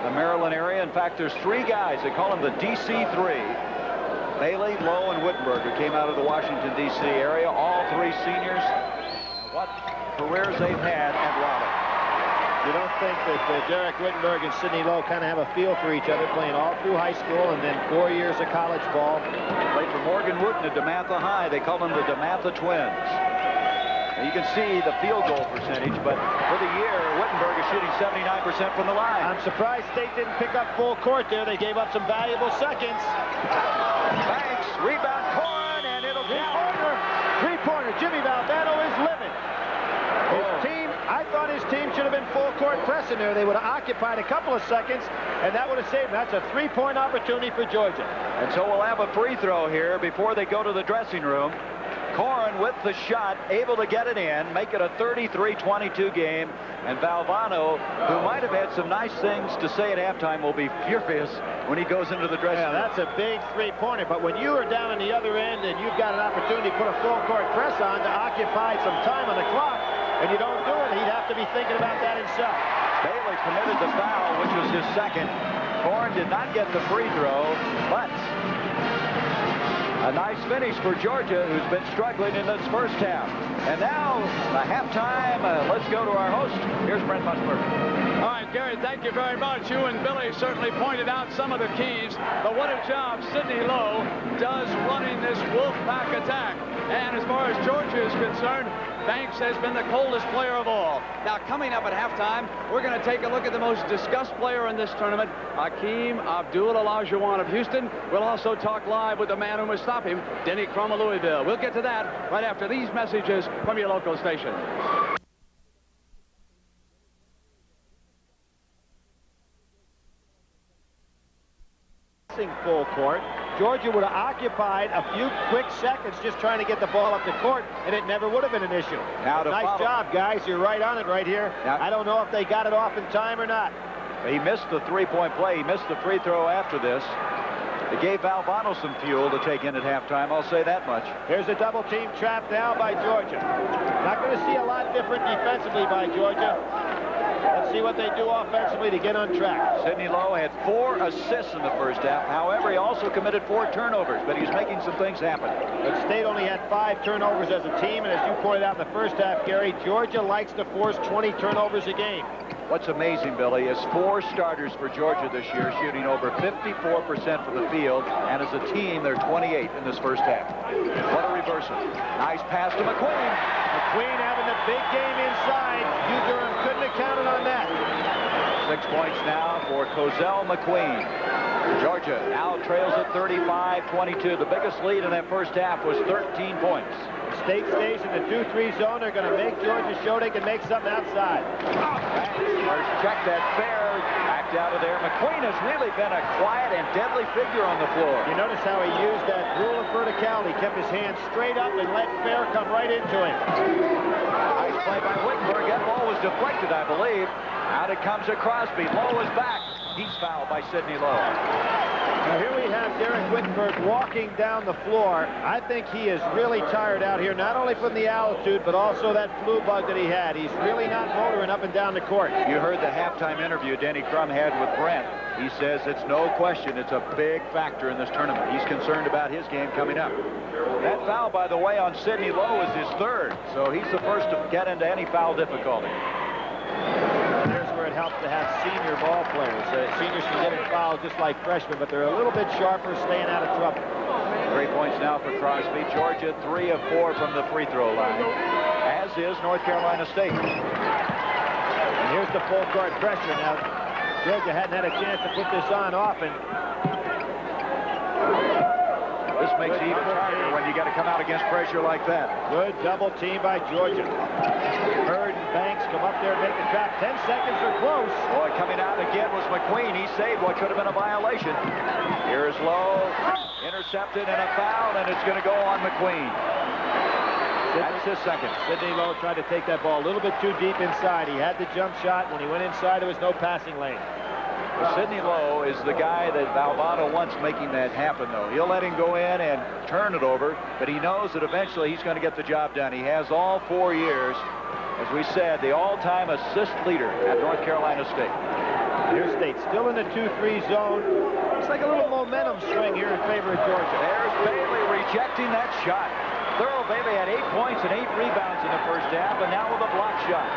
the Maryland area. In fact, there's 3 guys. They call them the DC3. Bailey, Lowe, and Wittenberg, who came out of the Washington, D.C. area. All 3 seniors. What careers they've had at Raleigh. You don't think that Derek Wittenberg and Sidney Lowe kind of have a feel for each other, playing all through high school and then 4 years of college ball. Played for Morgan Wooten at DeMatha High. They call them the DeMatha Twins. Now you can see the field goal percentage, but for the year, Wittenberg is shooting 79% from the line. I'm surprised State didn't pick up full court there. They gave up some valuable seconds. Banks, rebound, Corn, and it'll count. Three-pointer. Jimmy Valvano is living. His team, I thought his team should have been full court pressing there. They would have occupied a couple of seconds, and that would have saved them. That's a 3-point opportunity for Georgia. And so we'll have a free throw here before they go to the dressing room. Corn with the shot, able to get it in, make it a 33-22 game. And Valvano, who might have had some nice things to say at halftime, will be furious when he goes into the dressing room. That's a big three-pointer, but when you are down on the other end and you've got an opportunity to put a full court press on to occupy some time on the clock, and you don't do it, he'd have to be thinking about that himself. Bailey committed the foul, which was his second. Corn did not get the free throw, but a nice finish for Georgia, who's been struggling in this first half. And now, the halftime. Let's go to our host. Here's Brent Musburger. All right, Gary, thank you very much. You and Billy certainly pointed out some of the keys, but what a job Sidney Lowe does running this Wolfpack attack. And as far as Georgia is concerned, Banks has been the coldest player of all. Now, coming up at halftime, we're going to take a look at the most discussed player in this tournament, Hakeem Abdul-Olajuwon of Houston. We'll also talk live with the man who must stop him, Denny Crum of Louisville. We'll get to that right after these messages from your local station. Full court. Georgia would have occupied a few quick seconds just trying to get the ball up the court, and it never would have been an issue. Now nice job, guys. You're right on it right here. Now, I don't know if they got it off in time or not. He missed the three-point play. He missed the free throw after this. It gave Valvano some fuel to take in at halftime, I'll say that much. Here's a double team trap now by Georgia. Not going to see a lot different defensively by Georgia. Let's see what they do offensively to get on track. Sidney Lowe had 4 assists in the first half. However, he also committed 4 turnovers, but he's making some things happen. But State only had 5 turnovers as a team, and as you pointed out in the first half, Gary, Georgia likes to force 20 turnovers a game. What's amazing, Billy, is 4 starters for Georgia this year shooting over 54% from the field, and as a team, they're 28 in this first half. What a reversal. Nice pass to McQueen. McQueen having a big game inside. Durham couldn't have counted on that. 6 points now for Cozell McQueen. Georgia now trails at 35-22. The biggest lead in that first half was 13 points. State stays in the 2-3 zone. They're going to make Georgia show they can make something outside. First check that fair. Backed out of there. McQueen has really been a quiet and deadly figure on the floor. You notice how he used that rule of verticality. Kept his hands straight up and let Fair come right into him. Nice play by Wittenberg. That ball was deflected, I believe. Out it comes to Crosby. Lowe is back. He's fouled by Sidney Lowe. Now here we have Derek Wittenberg walking down the floor. I think he is really tired out here, not only from the altitude, but also that flu bug that he had. He's really not motoring up and down the court. You heard the halftime interview Denny Crum had with Brent. He says it's no question it's a big factor in this tournament. He's concerned about his game coming up. That foul, by the way, on Sidney Lowe is his 3rd, so he's the first to get into any foul difficulty. Here's where it helps to have senior ball players. Seniors can get in foul just like freshmen, but they're a little bit sharper, staying out of trouble. 3 points now for Crosby. Georgia 3 of 4 from the free throw line, as is North Carolina State. And here's the full court pressure. Now, Georgia hadn't had a chance to put this on often. This makes it even harder when you got to come out against pressure like that. Good double team by Georgia. Hurd and Banks come up there and make the trap. 10 seconds are close. Boy, coming out again was McQueen. He saved what could have been a violation. Here's Lowe. Intercepted and a foul, and it's going to go on McQueen. That's his 2nd. Sidney Lowe tried to take that ball a little bit too deep inside. He had the jump shot. When he went inside, there was no passing lane. Sidney Lowe is the guy that Valvano wants making that happen, though. He'll let him go in and turn it over, but he knows that eventually he's going to get the job done. He has all 4 years, as we said, the all-time assist leader at North Carolina State. Here's State still in the 2-3 zone. It's like a little momentum swing here in favor of Georgia. There's Bailey rejecting that shot. Thurl Bailey had 8 points and 8 rebounds in the first half, and now with a block shot.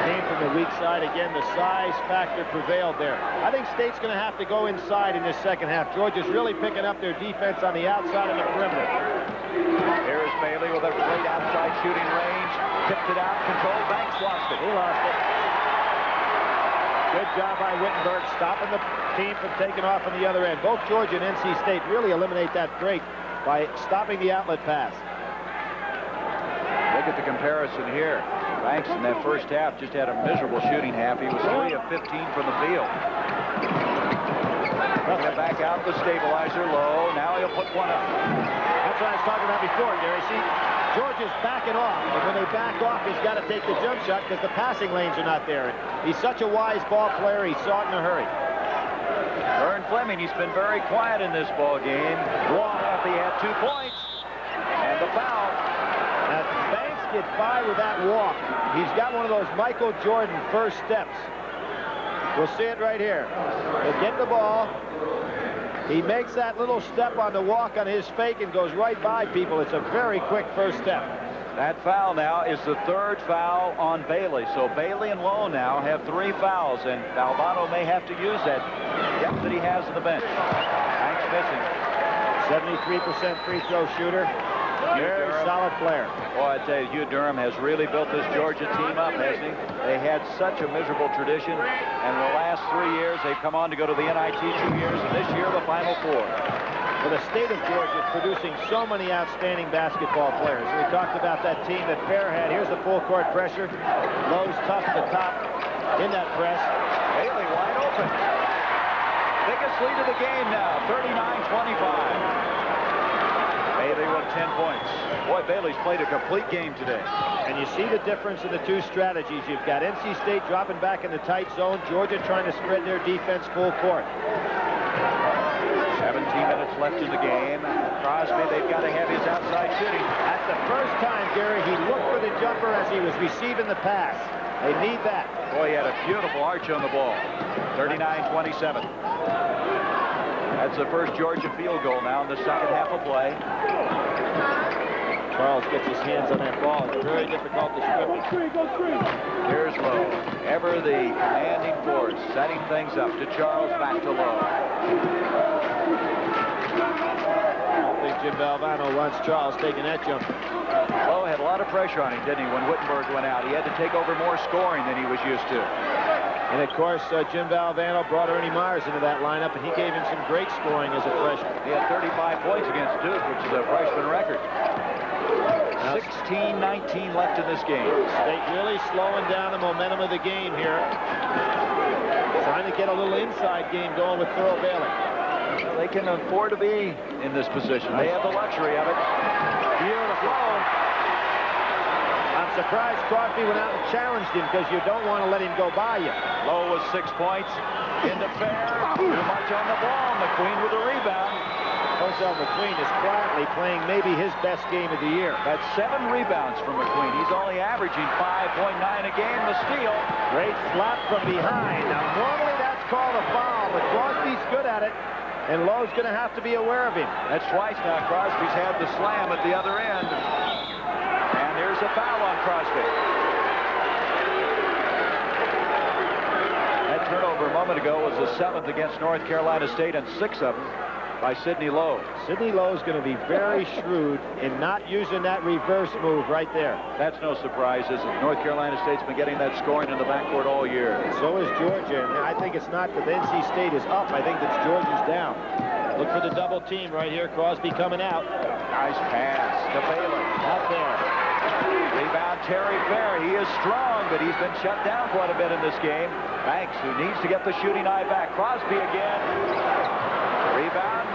Came from the weak side again. The size factor prevailed there. I think State's going to have to go inside in this second half. Georgia's really picking up their defense on the outside of the perimeter. Here's Bailey with a great outside shooting range. Tipped it out, controlled. Banks lost it. He lost it. Good job by Wittenberg stopping the team from taking off on the other end. Both Georgia and NC State really eliminate that break by stopping the outlet pass. Look at the comparison here. Banks in that first half just had a miserable shooting half. He was 3 of 15 from the field. Get back out the stabilizer Low. Now he'll put one up. That's what I was talking about before, Gary. See, Georgia's backing off. And when they back off, he's got to take the jump shot because the passing lanes are not there. He's such a wise ball player. He saw it in a hurry. Vern Fleming, he's been very quiet in this ball game. He had 2 points. And the foul. Now, Banks get by with that walk. He's got one of those Michael Jordan first steps. We'll see it right here. He'll get the ball. He makes that little step on the walk on his fake and goes right by people. It's a very quick first step. That foul now is the 3rd foul on Bailey. So Bailey and Lowe now have 3 fouls, and Valvano may have to use that depth that he has on the bench. Banks missing. 73% free throw shooter. Very solid player. Boy, I tell you, Hugh Durham has really built this Georgia team up, hasn't he? They had such a miserable tradition, and the last 3 years they've come on to go to the NIT 2 years, and this year the Final Four. Well, the state of Georgia is producing so many outstanding basketball players. We talked about that team that Fair had. Here's the full court pressure. Lowe's tough at the top in that press. Bailey wide open. Biggest lead of the game now, 39-25. Bailey with 10 points. Boy, Bailey's played a complete game today. And you see the difference in the 2 strategies. You've got NC State dropping back in the tight zone. Georgia trying to spread their defense full court. 17 minutes left in the game. Crosby, they've got to have his outside shooting. That's the first time, Gary, he looked for the jumper as he was receiving the pass. They need that. Boy, he had a beautiful arch on the ball. 39-27. That's the first Georgia field goal now in the second half of play. Charles gets his hands on that ball. It's very difficult to scrimmage. Here's Lowe. Ever the commanding force, setting things up to Charles, back to Lowe. I don't think Jim Valvano wants Charles taking that jumper. Lowe had a lot of pressure on him, didn't he, when Wittenberg went out? He had to take over more scoring than he was used to. And, of course, Jim Valvano brought Ernie Myers into that lineup, and he gave him some great scoring as a freshman. He had 35 points against Duke, which is a freshman record. 16-19 left in this game. State really slowing down the momentum of the game here. Trying to get a little inside game going with Thurl Bailey. Well, they can afford to be in this position. They have the luxury of it. Beautiful. I'm surprised Crosby went out and challenged him because you don't want to let him go by you. Lowe with 6 points. Into fair. Too much on the ball. McQueen with a rebound. Ozell McQueen is quietly playing maybe his best game of the year. That's 7 rebounds from McQueen. He's only averaging 5.9 a game. The steal. Great slap from behind. Now, normally that's called a foul, but Crosby's good at it, and Lowe's going to have to be aware of him. That's twice now Crosby's had the slam at the other end. And there's a foul on Crosby. That turnover a moment ago was the 7th against North Carolina State, and 6 of them by Sidney Lowe. Sidney Lowe's going to be very shrewd in not using that reverse move right there. That's no surprise, is it? North Carolina State's been getting that scoring in the backcourt all year. And so is Georgia. And I think it's not that NC State is up. I think that Georgia's down. Look for the double team right here. Crosby coming out. Nice pass to Baylor. Out there. Rebound Terry Fair. He is strong, but he's been shut down quite a bit in this game. Banks, who needs to get the shooting eye back. Crosby again. Rebound.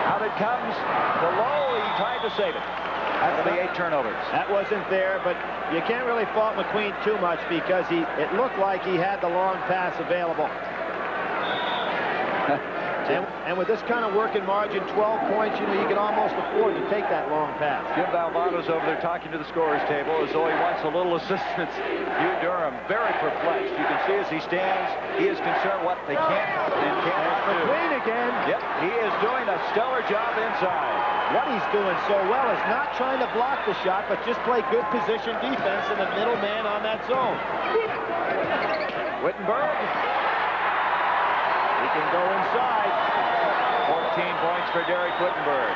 Out it comes to Lowe. He tried to save it. After the 8 turnovers. That wasn't there, but you can't really fault McQueen too much because it looked like he had the long pass available. And with this kind of working margin, 12 points, you know, you can almost afford to take that long pass. Jim Valvano's over there talking to the scorer's table as though he wants a little assistance. Hugh Durham, very perplexed. You can see as he stands, he is concerned what they can and cannot do. McQueen again. Yep, he is doing a stellar job inside. What he's doing so well is not trying to block the shot, but just play good position defense in the middle man on that zone. Wittenberg. He can go inside. 14 points for Derek Wittenberg.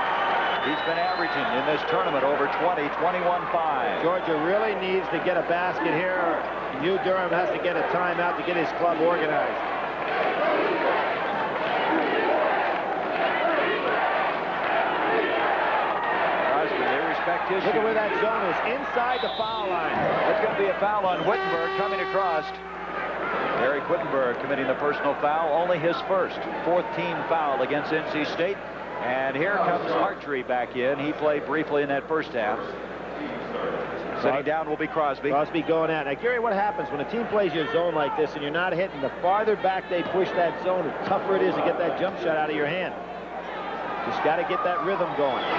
He's been averaging in this tournament over 20, 21-5. Georgia really needs to get a basket here. Hugh Durham has to get a timeout to get his club organized. They respect his Look at shooting. where that zone is, inside the foul line. That's going to be a foul on Wittenberg coming across. Derek Wittenberg committing the personal foul, only his first, 4th team foul against NC State. And here comes Hartree back in. He played briefly in that first half. Sitting down will be Crosby. Crosby going out. Now, Gary, what happens when a team plays your zone like this and you're not hitting? The farther back they push that zone, the tougher it is to get that jump shot out of your hand. Just got to get that rhythm going. 2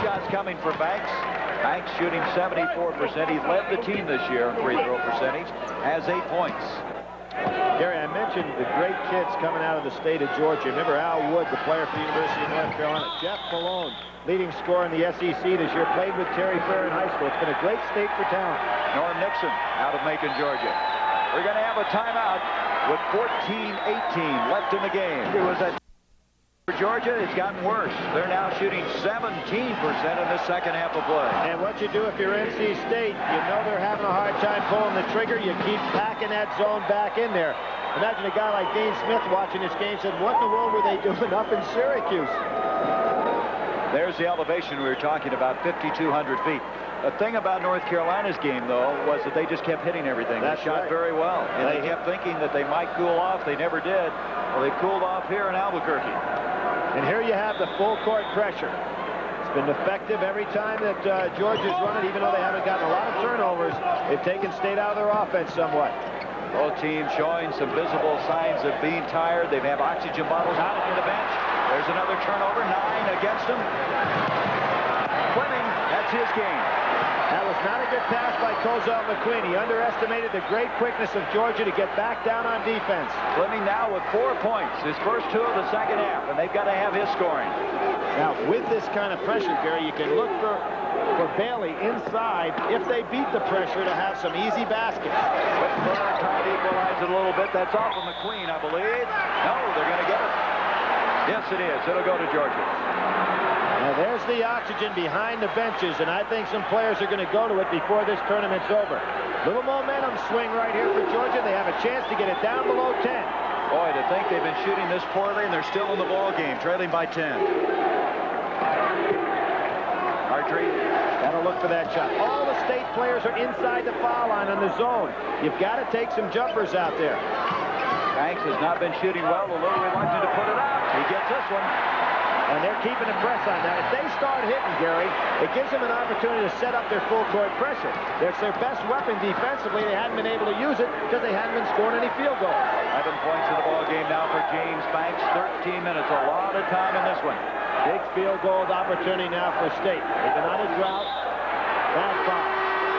shots coming for Banks. Banks shooting 74%. He's led the team this year in free throw percentage. Has 8 points. Gary, I mentioned the great kids coming out of the state of Georgia. Remember Al Wood, the player for the University of North Carolina. Jeff Malone, leading scorer in the SEC this year, played with Terry Fair in high school. It's been a great state for talent. Norm Nixon out of Macon, Georgia. We're going to have a timeout with 14-18 left in the game. It was a for Georgia, it's gotten worse. They're now shooting 17% in the second half of play. And what you do if you're NC State, you know they're having a hard time pulling the trigger. You keep packing that zone back in there. Imagine a guy like Dean Smith watching this game said, what in the world were they doing up in Syracuse? There's the elevation we were talking about, 5,200 feet. The thing about North Carolina's game, though, was that they just kept hitting everything. That's they shot right. very well. And they kept thinking that they might cool off. They never did. Well, they cooled off here in Albuquerque. And here you have the full court pressure. It's been effective every time that Georgia's run it, even though they haven't gotten a lot of turnovers. They've taken State out of their offense somewhat. Both teams showing some visible signs of being tired. They have oxygen bottles out on the bench. There's another turnover, 9 against him. Fleming, that's his game. That was not a good pass by Kozal McQueen. He underestimated the great quickness of Georgia to get back down on defense. Fleming now with 4 points, his first 2 of the second half, and they've got to have his scoring. Now, with this kind of pressure, Gary, you can look for Bailey inside, if they beat the pressure, to have some easy baskets. Wittenberg trying to equalize it a little bit. That's off of McQueen, I believe. No, they're going to get it. Yes, it is. It'll go to Georgia. Now, there's the oxygen behind the benches, and I think some players are going to go to it before this tournament's over. Little momentum swing right here for Georgia. They have a chance to get it down below 10. Boy, to think they've been shooting this poorly, and they're still in the ball game, trailing by 10. Archery. That'll look for that shot. All the state players are inside the foul line on the zone. You've got to take some jumpers out there. Banks has not been shooting well, a little reluctant to put it out. He gets this one. And they're keeping the press on that. If they start hitting, Gary, it gives them an opportunity to set up their full court pressure. It's their best weapon defensively. They hadn't been able to use it because they hadn't been scoring any field goals. 11 points in the ball game now for James Banks. 13 minutes, a lot of time in this one. Big field goal opportunity now for State. They've been on a drought. Bad foul.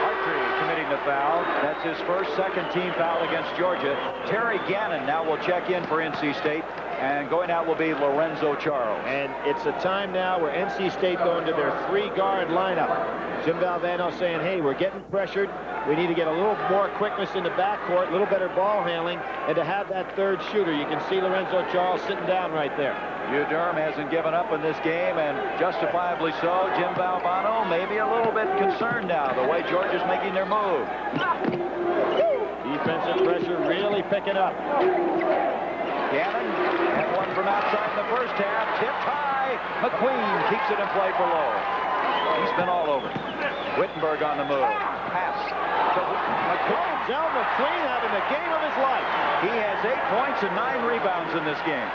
Archery committing the foul. That's his first second-team foul against Georgia. Terry Gannon now will check in for NC State. And going out will be Lorenzo Charles. And it's a time now where NC State going to their 3-guard lineup. Jim Valvano saying, hey, we're getting pressured. We need to get a little more quickness in the backcourt, a little better ball handling, and to have that third shooter. You can see Lorenzo Charles sitting down right there. Hugh Durham hasn't given up in this game, and justifiably so. Jim Valvano maybe a little bit concerned now, the way Georgia's making their move. Defensive pressure really picking up. Gannon had one from outside in the first half. Tipped high. McQueen keeps it in play for Low. He's been all over. Wittenberg on the move. Pass to McQueen. Del McQueen having the game of his life. He has 8 points and 9 rebounds in this game.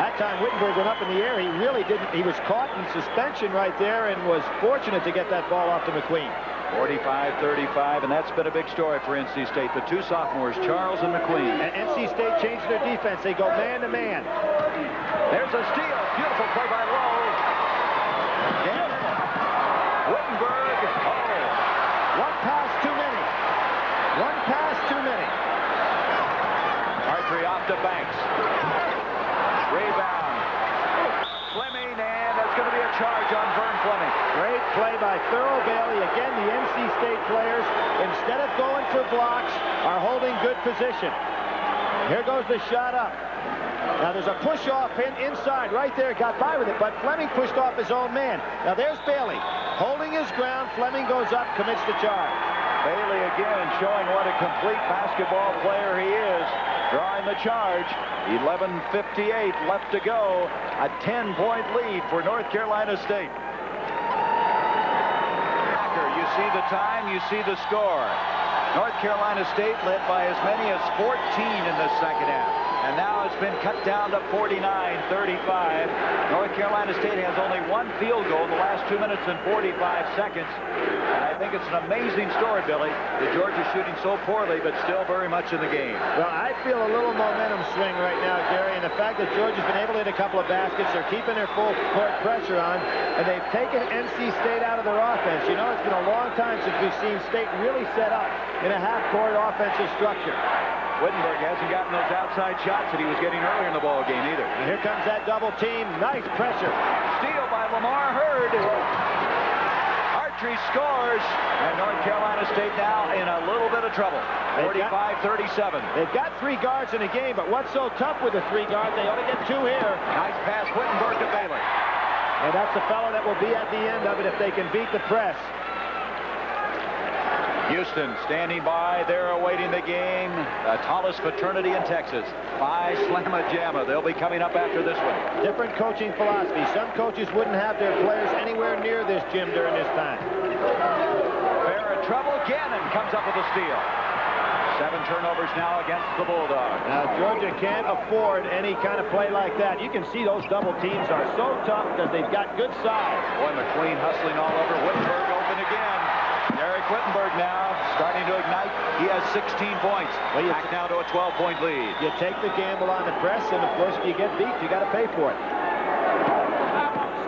That time Wittenberg went up in the air. He really didn't. He was caught in suspension right there and was fortunate to get that ball off to McQueen. 45-35, and that's been a big story for NC State. The 2 sophomores, Charles and McQueen. And NC State changed their defense. They go man-to-man. There's a steal. Beautiful play by Lowe. Gannon. Wittenberg. Oh. One pass too many. One pass too many. Archery off to Banks. Rebound. Fleming, and that's going to be a charge on Vern Fleming. Great play by Thurl Bailey. Again, the NC State players, instead of going for blocks, are holding good position. Here goes the shot up. Now there's a push-off inside right there. Got by with it, but Fleming pushed off his own man. Now there's Bailey holding his ground. Fleming goes up, commits the charge. Bailey again showing what a complete basketball player he is. Drawing the charge. 11:58 left to go. A 10-point lead for North Carolina State. You see the time, you see the score. North Carolina State led by as many as 14 in the second half. And now it's been cut down to 49-35. North Carolina State has only 1 field goal in the last 2 minutes and 45 seconds. And I think it's an amazing story, Billy, that Georgia's shooting so poorly, but still very much in the game. Well, I feel a little momentum swing right now, Gary, and the fact that Georgia's been able to hit a couple of baskets, they're keeping their full court pressure on, and they've taken NC State out of their offense. You know, it's been a long time since we've seen State really set up in a half-court offensive structure. Wittenberg hasn't gotten those outside shots that he was getting earlier in the ball game either. And here comes that double team. Nice pressure. Steal by Lamar Hurd. Archery scores. And North Carolina State now in a little bit of trouble. 45-37. They've got 3 guards in the game, but what's so tough with the 3 guards? They ought to get 2 here. Nice pass, Wittenberg to Bailey. And that's the fellow that will be at the end of it if they can beat the press. Houston standing by. They're awaiting the game. The tallest fraternity in Texas. Phi Slamma Jamma. They'll be coming up after this one. Different coaching philosophy. Some coaches wouldn't have their players anywhere near this gym during this time. Fair in trouble. Gannon comes up with a steal. 7 turnovers now against the Bulldogs. Now, Georgia can't afford any kind of play like that. You can see those double teams are so tough because they've got good size. Boy, McQueen hustling all over. Wittenberg open again. Derek Wittenberg now starting to ignite. He has 16 points. Well, back now to a 12-point lead. You take the gamble on the press, and of course, if you get beat, you got to pay for it.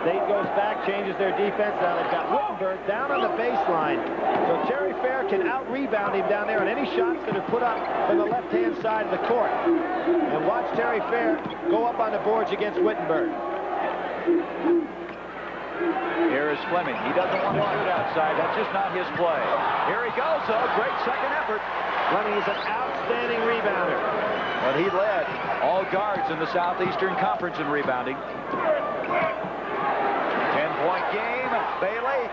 State goes back, changes their defense. Now they've got Wittenberg down on the baseline. So Terry Fair can out-rebound him down there on any shots that are put up from the left-hand side of the court. And watch Terry Fair go up on the boards against Wittenberg. Here is Fleming. He doesn't want to shoot outside. That's just not his play. Here he goes, though. Great second effort. Fleming is an outstanding rebounder. But he led all guards in the Southeastern Conference in rebounding. 10-point game. Bailey.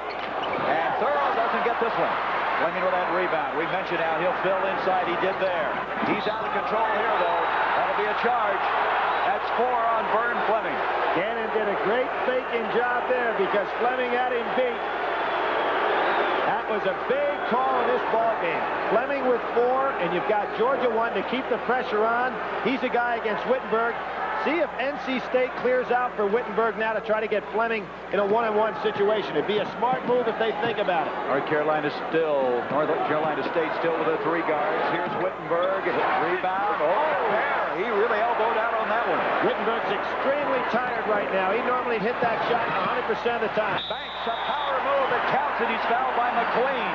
And Thurl doesn't get this one. Fleming with that rebound. We mentioned how he'll fill inside. He did there. He's out of control here, though. That'll be a charge. That's 4 on Vern Fleming. Gannon did a great faking job there because Fleming had him beat. That was a big call in this ball game. Fleming with 4, and you've got Georgia 1 to keep the pressure on. He's a guy against Wittenberg. See if NC State clears out for Wittenberg now to try to get Fleming in a one-on-one situation. It'd be a smart move if they think about it. North Carolina State still with the 3 guards. Here's Wittenberg. Rebound. Oh, there. He really elbowed out on that one. Wittenberg's extremely tired right now. He normally hit that shot 100% of the time. Banks, a power move that counts, and he's fouled by McLean.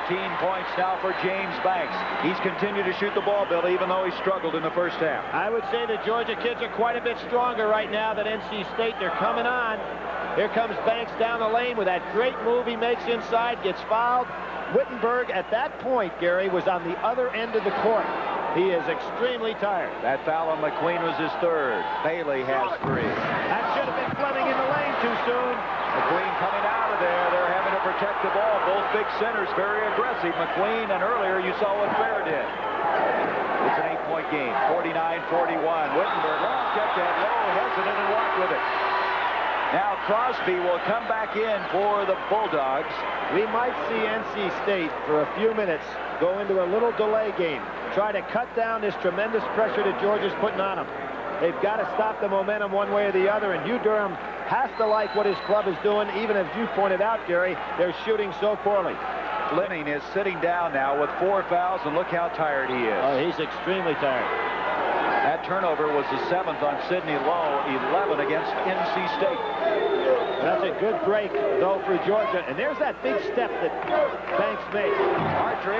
13 points now for James Banks. He's continued to shoot the ball, Billy, even though he struggled in the first half. I would say the Georgia kids are quite a bit stronger right now than NC State. They're coming on. Here comes Banks down the lane with that great move he makes inside, gets fouled. Wittenberg, at that point, Gary, was on the other end of the court. He is extremely tired. That foul on McLean was his 3rd. Bailey has 3. That should have been Fleming in the lane too soon. McLean coming out of there. They're having to protect the ball. Both big centers very aggressive. McLean, and earlier you saw what Fair did. It's an 8-point game. 49-41. Wittenberg kept that low, hesitant, and walked with it. Now Crosby will come back in for the Bulldogs. We might see NC State for a few minutes go into a little delay game. Try to cut down this tremendous pressure that Georgia's putting on them. They've got to stop the momentum one way or the other, and Hugh Durham has to like what his club is doing, even as you pointed out, Gary, they're shooting so poorly. Fleming is sitting down now with 4 fouls, and look how tired he is. Oh, he's extremely tired. That turnover was the 7th on Sidney Lowe, 11 against NC State. That's a good break, though, for Georgia. And there's that big step that Banks made. Hartree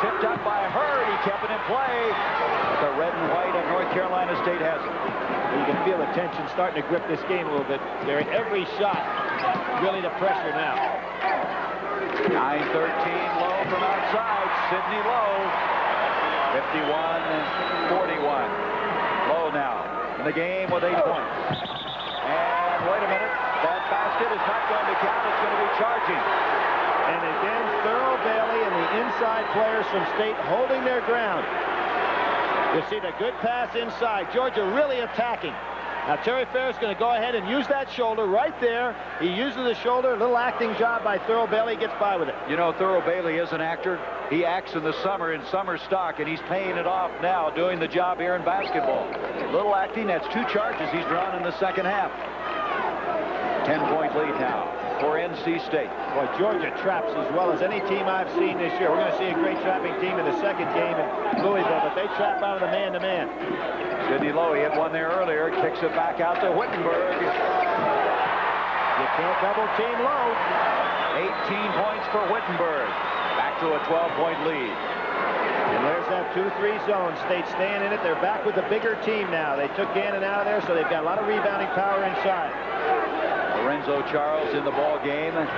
tipped up by Hurd. He kept it in play. The red and white of North Carolina State has it. You can feel the tension starting to grip this game a little bit. Gary, every shot, really the pressure now. 9-13 Lowe from outside. Sidney Lowe. 51-41. Lowe now in the game with 8 points. And wait a minute. That basket is not going to count. It's going to be charging. And again, Thurl Bailey and the inside players from State holding their ground. You see the good pass inside. Georgia really attacking. Now Terry Fair is going to go ahead and use that shoulder right there. He uses the shoulder. A little acting job by Thurl Bailey. Gets by with it. You know, Thurl Bailey is an actor. He acts in the summer in summer stock, and he's paying it off now doing the job here in basketball. Little acting. That's 2 charges he's drawn in the second half. 10-point lead now for NC State. Boy, Georgia traps as well as any team I've seen this year. We're going to see a great trapping team in the second game in Louisville, but they trap out of the man-to-man. Sidney Lowe, he had one there earlier, kicks it back out to Wittenberg. You can't double-team Lowe. 18 points for Wittenberg. Back to a 12-point lead. And there's that 2-3 zone. State staying in it. They're back with the bigger team now. They took Gannon out of there, so they've got a lot of rebounding power inside. Lorenzo Charles in the ball game. Nice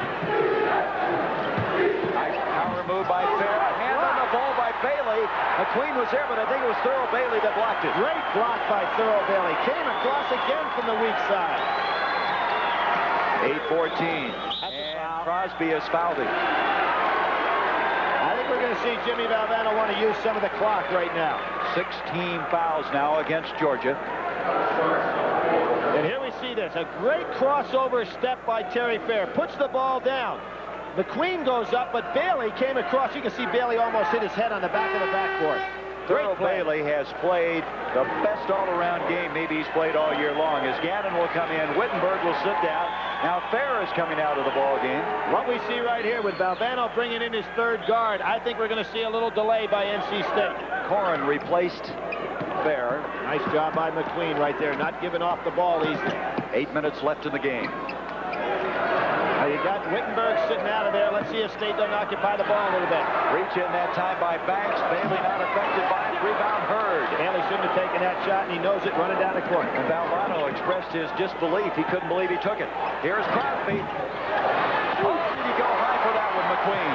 power move by Fair. Hand on the ball by Bailey. McLean was there, but I think it was Thurl Bailey that blocked it. Great block by Thurl Bailey. Came across again from the weak side. 8-14. And Crosby has fouled him. I think we're going to see Jimmy Valvano want to use some of the clock right now. 16 fouls now against Georgia. And here we see this. A great crossover step by Terry Fair. Puts the ball down. McQueen goes up, but Bailey came across. You can see Bailey almost hit his head on the back of the backboard. Thurl Bailey has played the best all-around game maybe he's played all year long. As Gannon will come in, Wittenberg will sit down. Now Fair is coming out of the ball game. What we see right here with Valvano bringing in his third guard, I think we're going to see a little delay by NC State. Corrin replaced Fair. Nice job by McQueen right there, not giving off the ball easily. 8 minutes left in the game. Now you got Wittenberg sitting out of there. Let's see if State doesn't occupy the ball a little bit. Reach in that time by Banks. Bailey not affected by it. Rebound Hurd. Bailey shouldn't have taken that shot, and he knows it running down the court. And Valvano expressed his disbelief. He couldn't believe he took it. Here's Crosby. Oh, did he go high for that one, McQueen?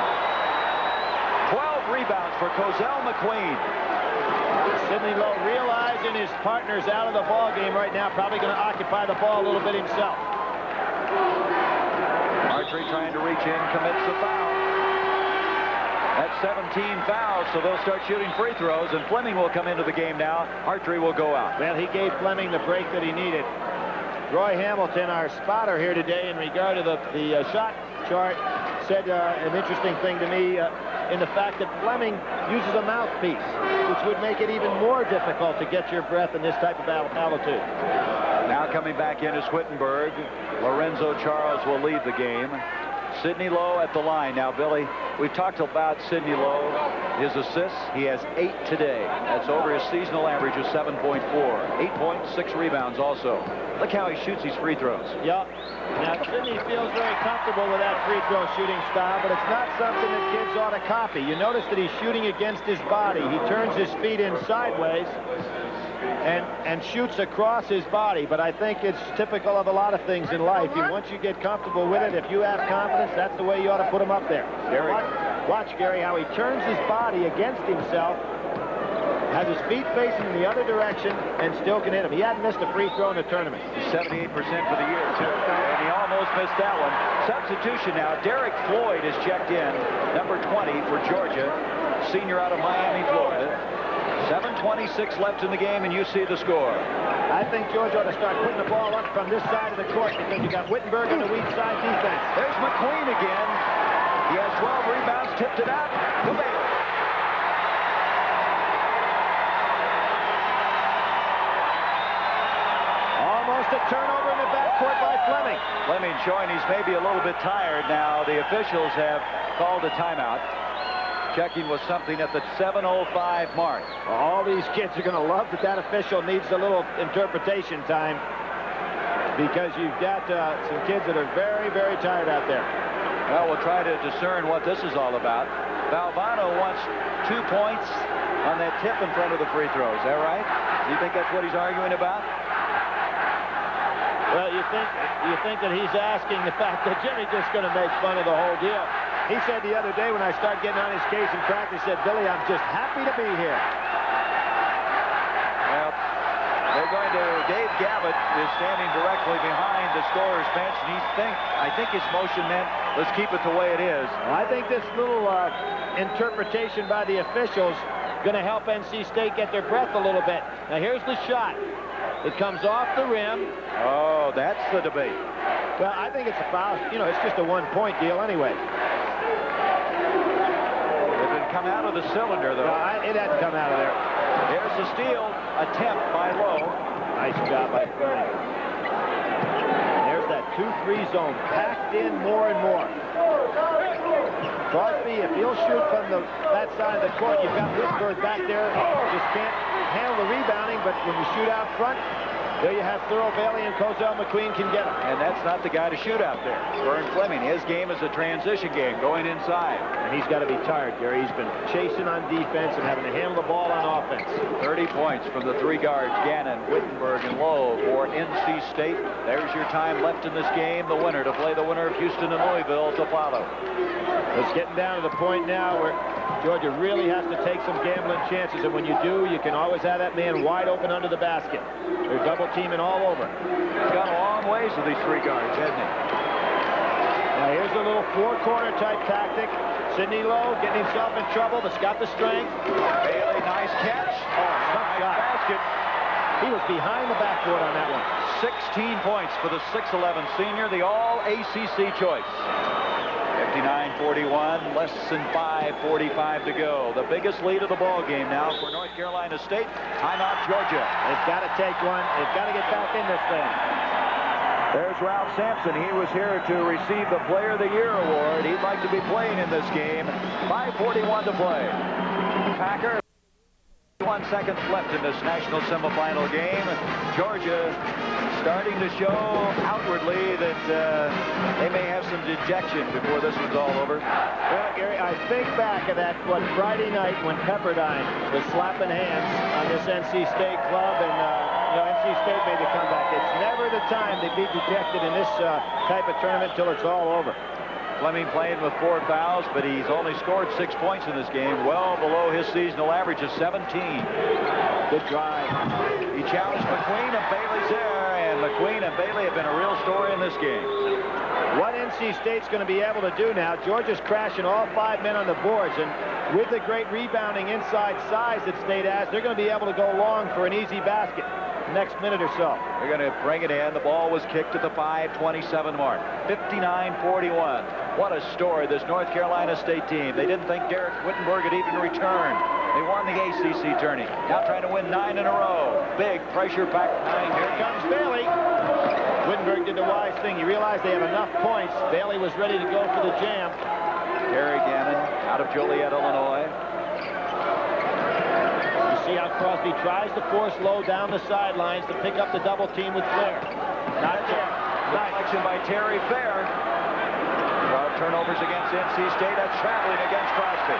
12 rebounds for Cozell McQueen. Sidney Lowe realizing his partner's out of the ball game right now, probably going to occupy the ball a little bit himself. Archery trying to reach in, commits the foul. That's 17 fouls, so they'll start shooting free throws, and Fleming will come into the game now. Archery will go out. Well, he gave Fleming the break that he needed. Roy Hamilton, our spotter here today in regard to the shot chart, said an interesting thing to me in the fact that Fleming uses a mouthpiece, which would make it even more difficult to get your breath in this type of altitude. Now coming back in is Wittenberg. Lorenzo Charles will lead the game. Sidney Lowe at the line. Now, Billy, we've talked about Sidney Lowe, his assists. He has 8 today. That's over his seasonal average of 7.4. 8 points, 6 rebounds also. Look how he shoots these free throws. Yep. Now, Sidney feels very comfortable with that free throw shooting style, but it's not something that kids ought to copy. You notice that he's shooting against his body. He turns his feet in sideways and shoots across his body, but I think it's typical of a lot of things in life. Once you get comfortable with it, if you have confidence, that's the way you ought to put him up there. Gary. Watch Gary, how he turns his body against himself, has his feet facing in the other direction, and still can hit him. He hadn't missed a free throw in the tournament. He's 78% for the year, too. And he almost missed that one. Substitution now. Derek Floyd is checked in, number 20 for Georgia, senior out of Miami, Florida. 7:26 left in the game, and you see the score. I think Georgia ought to start putting the ball up from this side of the court because you got Wittenberg on the weak side defense. There's McQueen again. He has 12 rebounds, tipped it out to Bailey. Almost a turnover in the backcourt by Fleming. Fleming showing he's maybe a little bit tired now. The officials have called a timeout. Checking was something at the 7:05 mark. Well, all these kids are going to love that official needs a little interpretation time because you've got some kids that are very, very tired out there. Well, we'll try to discern what this is all about. Valvano wants 2 points on that tip in front of the free throws. Is that right? Do you think that's what he's arguing about? Well, you think that he's asking the fact that Jimmy's just going to make fun of the whole deal. He said the other day when I started getting on his case in practice, he said, Billy, I'm just happy to be here. Well, they're going to, Dave Gavitt is standing directly behind the scorer's bench, and I think his motion meant, let's keep it the way it is. Well, I think this little interpretation by the officials going to help NC State get their breath a little bit. Now, here's the shot. It comes off the rim. Oh, that's the debate. Well, I think it's a foul. You know, it's just a one-point deal anyway. It didn't come out of the cylinder, though. No, it hadn't come out of there. There's the steal attempt by Lowe. Nice job by Fleming. There's that 2-3 zone packed in more and more. Crosby, if he'll shoot from that side of the court, you've got Wittenberg back there. Just can't handle the rebounding, but when you shoot out front, there you have Thurl Bailey and Cozell McQueen can get him. And that's not the guy to shoot out there. Vern Fleming, his game is a transition game, going inside. And he's got to be tired, Gary. He's been chasing on defense and having to handle the ball on offense. 30 points from the 3 guards, Gannon, Wittenberg, and Lowe for NC State. There's your time left in this game. The winner to play the winner of Houston and Louisville to follow. It's getting down to the point now where Georgia really has to take some gambling chances, and when you do, you can always have that man wide open under the basket. They're double teaming all over. He's got a long ways with these 3 guards, hasn't he? Now here's a little 4-corner type tactic. Sidney Lowe getting himself in trouble, but's got the strength. Bailey, nice catch. Nice basket. He was behind the backboard on that one. 16 points for the 6'11 senior, the all-ACC choice. 59-41, less than 5:45 to go. The biggest lead of the ball game now for North Carolina State. Timeout, Georgia. They've got to take one. They've got to get back in this thing. There's Ralph Sampson. He was here to receive the Player of the Year award. He'd like to be playing in this game. 5:41 to play. Packer. 1 second left in this national semifinal game. Georgia starting to show outwardly that they may have some dejection before this one's all over. Well, Gary, I think back of that Friday night when Pepperdine was slapping hands on this NC State club, and NC State made the comeback. It's never the time to be dejected in this type of tournament until it's all over. Fleming playing with 4 fouls, but he's only scored 6 points in this game, well below his seasonal average of 17. Good drive. He challenged McQueen, and Bailey's there, and McQueen and Bailey have been a real story in this game. What NC State's going to be able to do now, Georgia's crashing all 5 men on the boards, and with the great rebounding inside size that State has, they're going to be able to go long for an easy basket next minute or so. They're going to bring it in. The ball was kicked at the 5:27 mark. 59-41. What a story, this North Carolina State team. They didn't think Derek Wittenberg had even returned. They won the ACC tourney. Now trying to win 9 in a row. Big pressure-packed 9. Here comes Bailey. Wittenberg did the wise thing. He realized they have enough points. Bailey was ready to go for the jam. Terry Gannon out of Joliet, Illinois. You see how Crosby tries to force Lowe down the sidelines to pick up the double team with Flair. Not there. Deflection by Terry Fair. 12 turnovers against NC State. That's traveling against Crosby.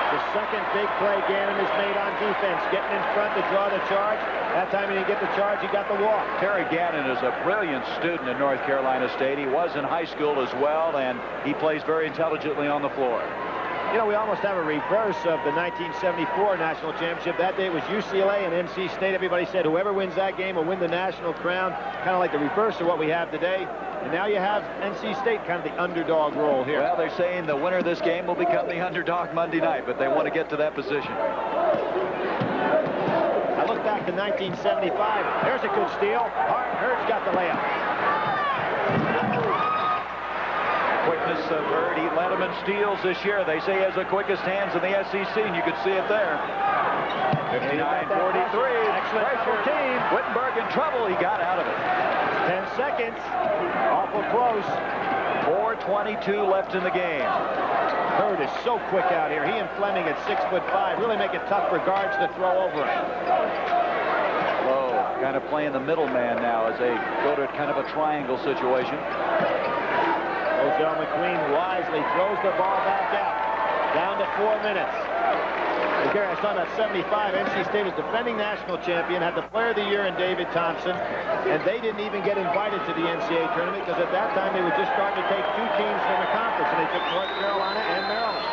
The second big play Gannon has made on defense, getting in front to draw the charge. That time he didn't get the charge, he got the walk. Terry Gannon is a brilliant student at North Carolina State. He was in high school as well, and he plays very intelligently on the floor. You know, we almost have a reverse of the 1974 national championship. That day it was UCLA and NC State. Everybody said whoever wins that game will win the national crown. Kind of like the reverse of what we have today. And now you have NC State kind of the underdog role here. Well, they're saying the winner of this game will become the underdog Monday night, but they want to get to that position. I look back to 1975. There's a good steal. Hurd's got the layup. Quickness of Hurd. He led them in steals this year. They say he has the quickest hands in the SEC, and you could see it there. 59-43. Excellent pressure team. Wittenberg in trouble. He got out of it. 10 seconds. Awful close. 4:22 left in the game. Hurd is so quick out here. He and Fleming at 6'5" really make it tough for guards to throw over him. Lowe kind of playing the middleman now as they go to kind of a triangle situation. Ozell McQueen wisely throws the ball back out. Down to 4 minutes. Gary, I was talking about 75. NC State was defending national champion, had the Player of the Year in David Thompson, and they didn't even get invited to the NCAA tournament because at that time they were just starting to take 2 teams from the conference, and they took North Carolina and Maryland.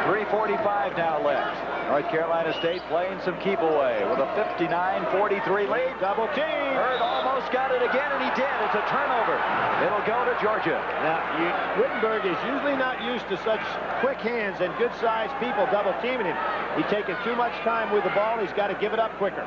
3:45 now left. North Carolina State playing some keep away with a 59-43 lead. Double team. Hurd almost got it again, and he did. It's a turnover. It'll go to Georgia. Now, Wittenberg is usually not used to such quick hands and good-sized people double teaming him. He's taking too much time with the ball. He's got to give it up quicker.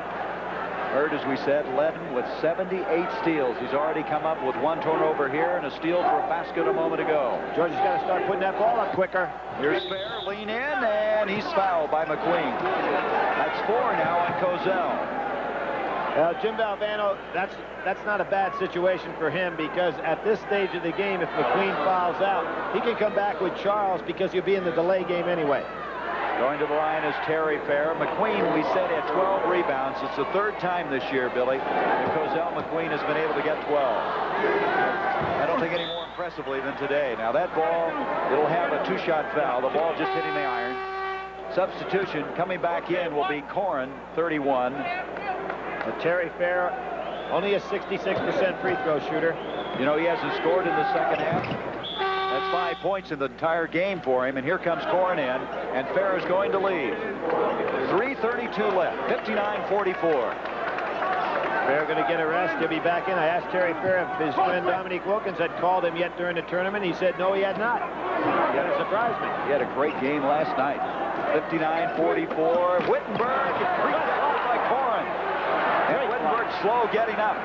Hurd, as we said, led him with 78 steals. He's already come up with 1 turnover here and a steal for a basket a moment ago. Georgia's got to start putting that ball up quicker. Here's Fair, lean in, and he's fouled by McQueen. That's 4 now on Cozell. Jim Valvano, that's not a bad situation for him because at this stage of the game, if McQueen fouls out, he can come back with Charles because he'll be in the delay game anyway. Going to the line is Terry Fair. McQueen, we said, had 12 rebounds. It's the 3rd time this year, Billy, that Cozell McQueen has been able to get 12. I don't think any more impressively than today. Now that ball, it'll have a 2-shot foul. The ball just hitting the iron. Substitution coming back in will be Corrin, 31. Terry Fair, only a 66% free throw shooter. You know, he hasn't scored in the second half. That's 5 points in the entire game for him, and here comes Corrin in, and Fair is going to leave. 3:32 left, 59-44. Fair going to get a rest. He'll be back in. I asked Terry Fair if his friend Dominique Wilkins had called him yet during the tournament. He said no, he had not. That surprised me. He had a great game last night. 59-44. Wittenberg creeped off by Corrin. And Wittenberg slow getting up.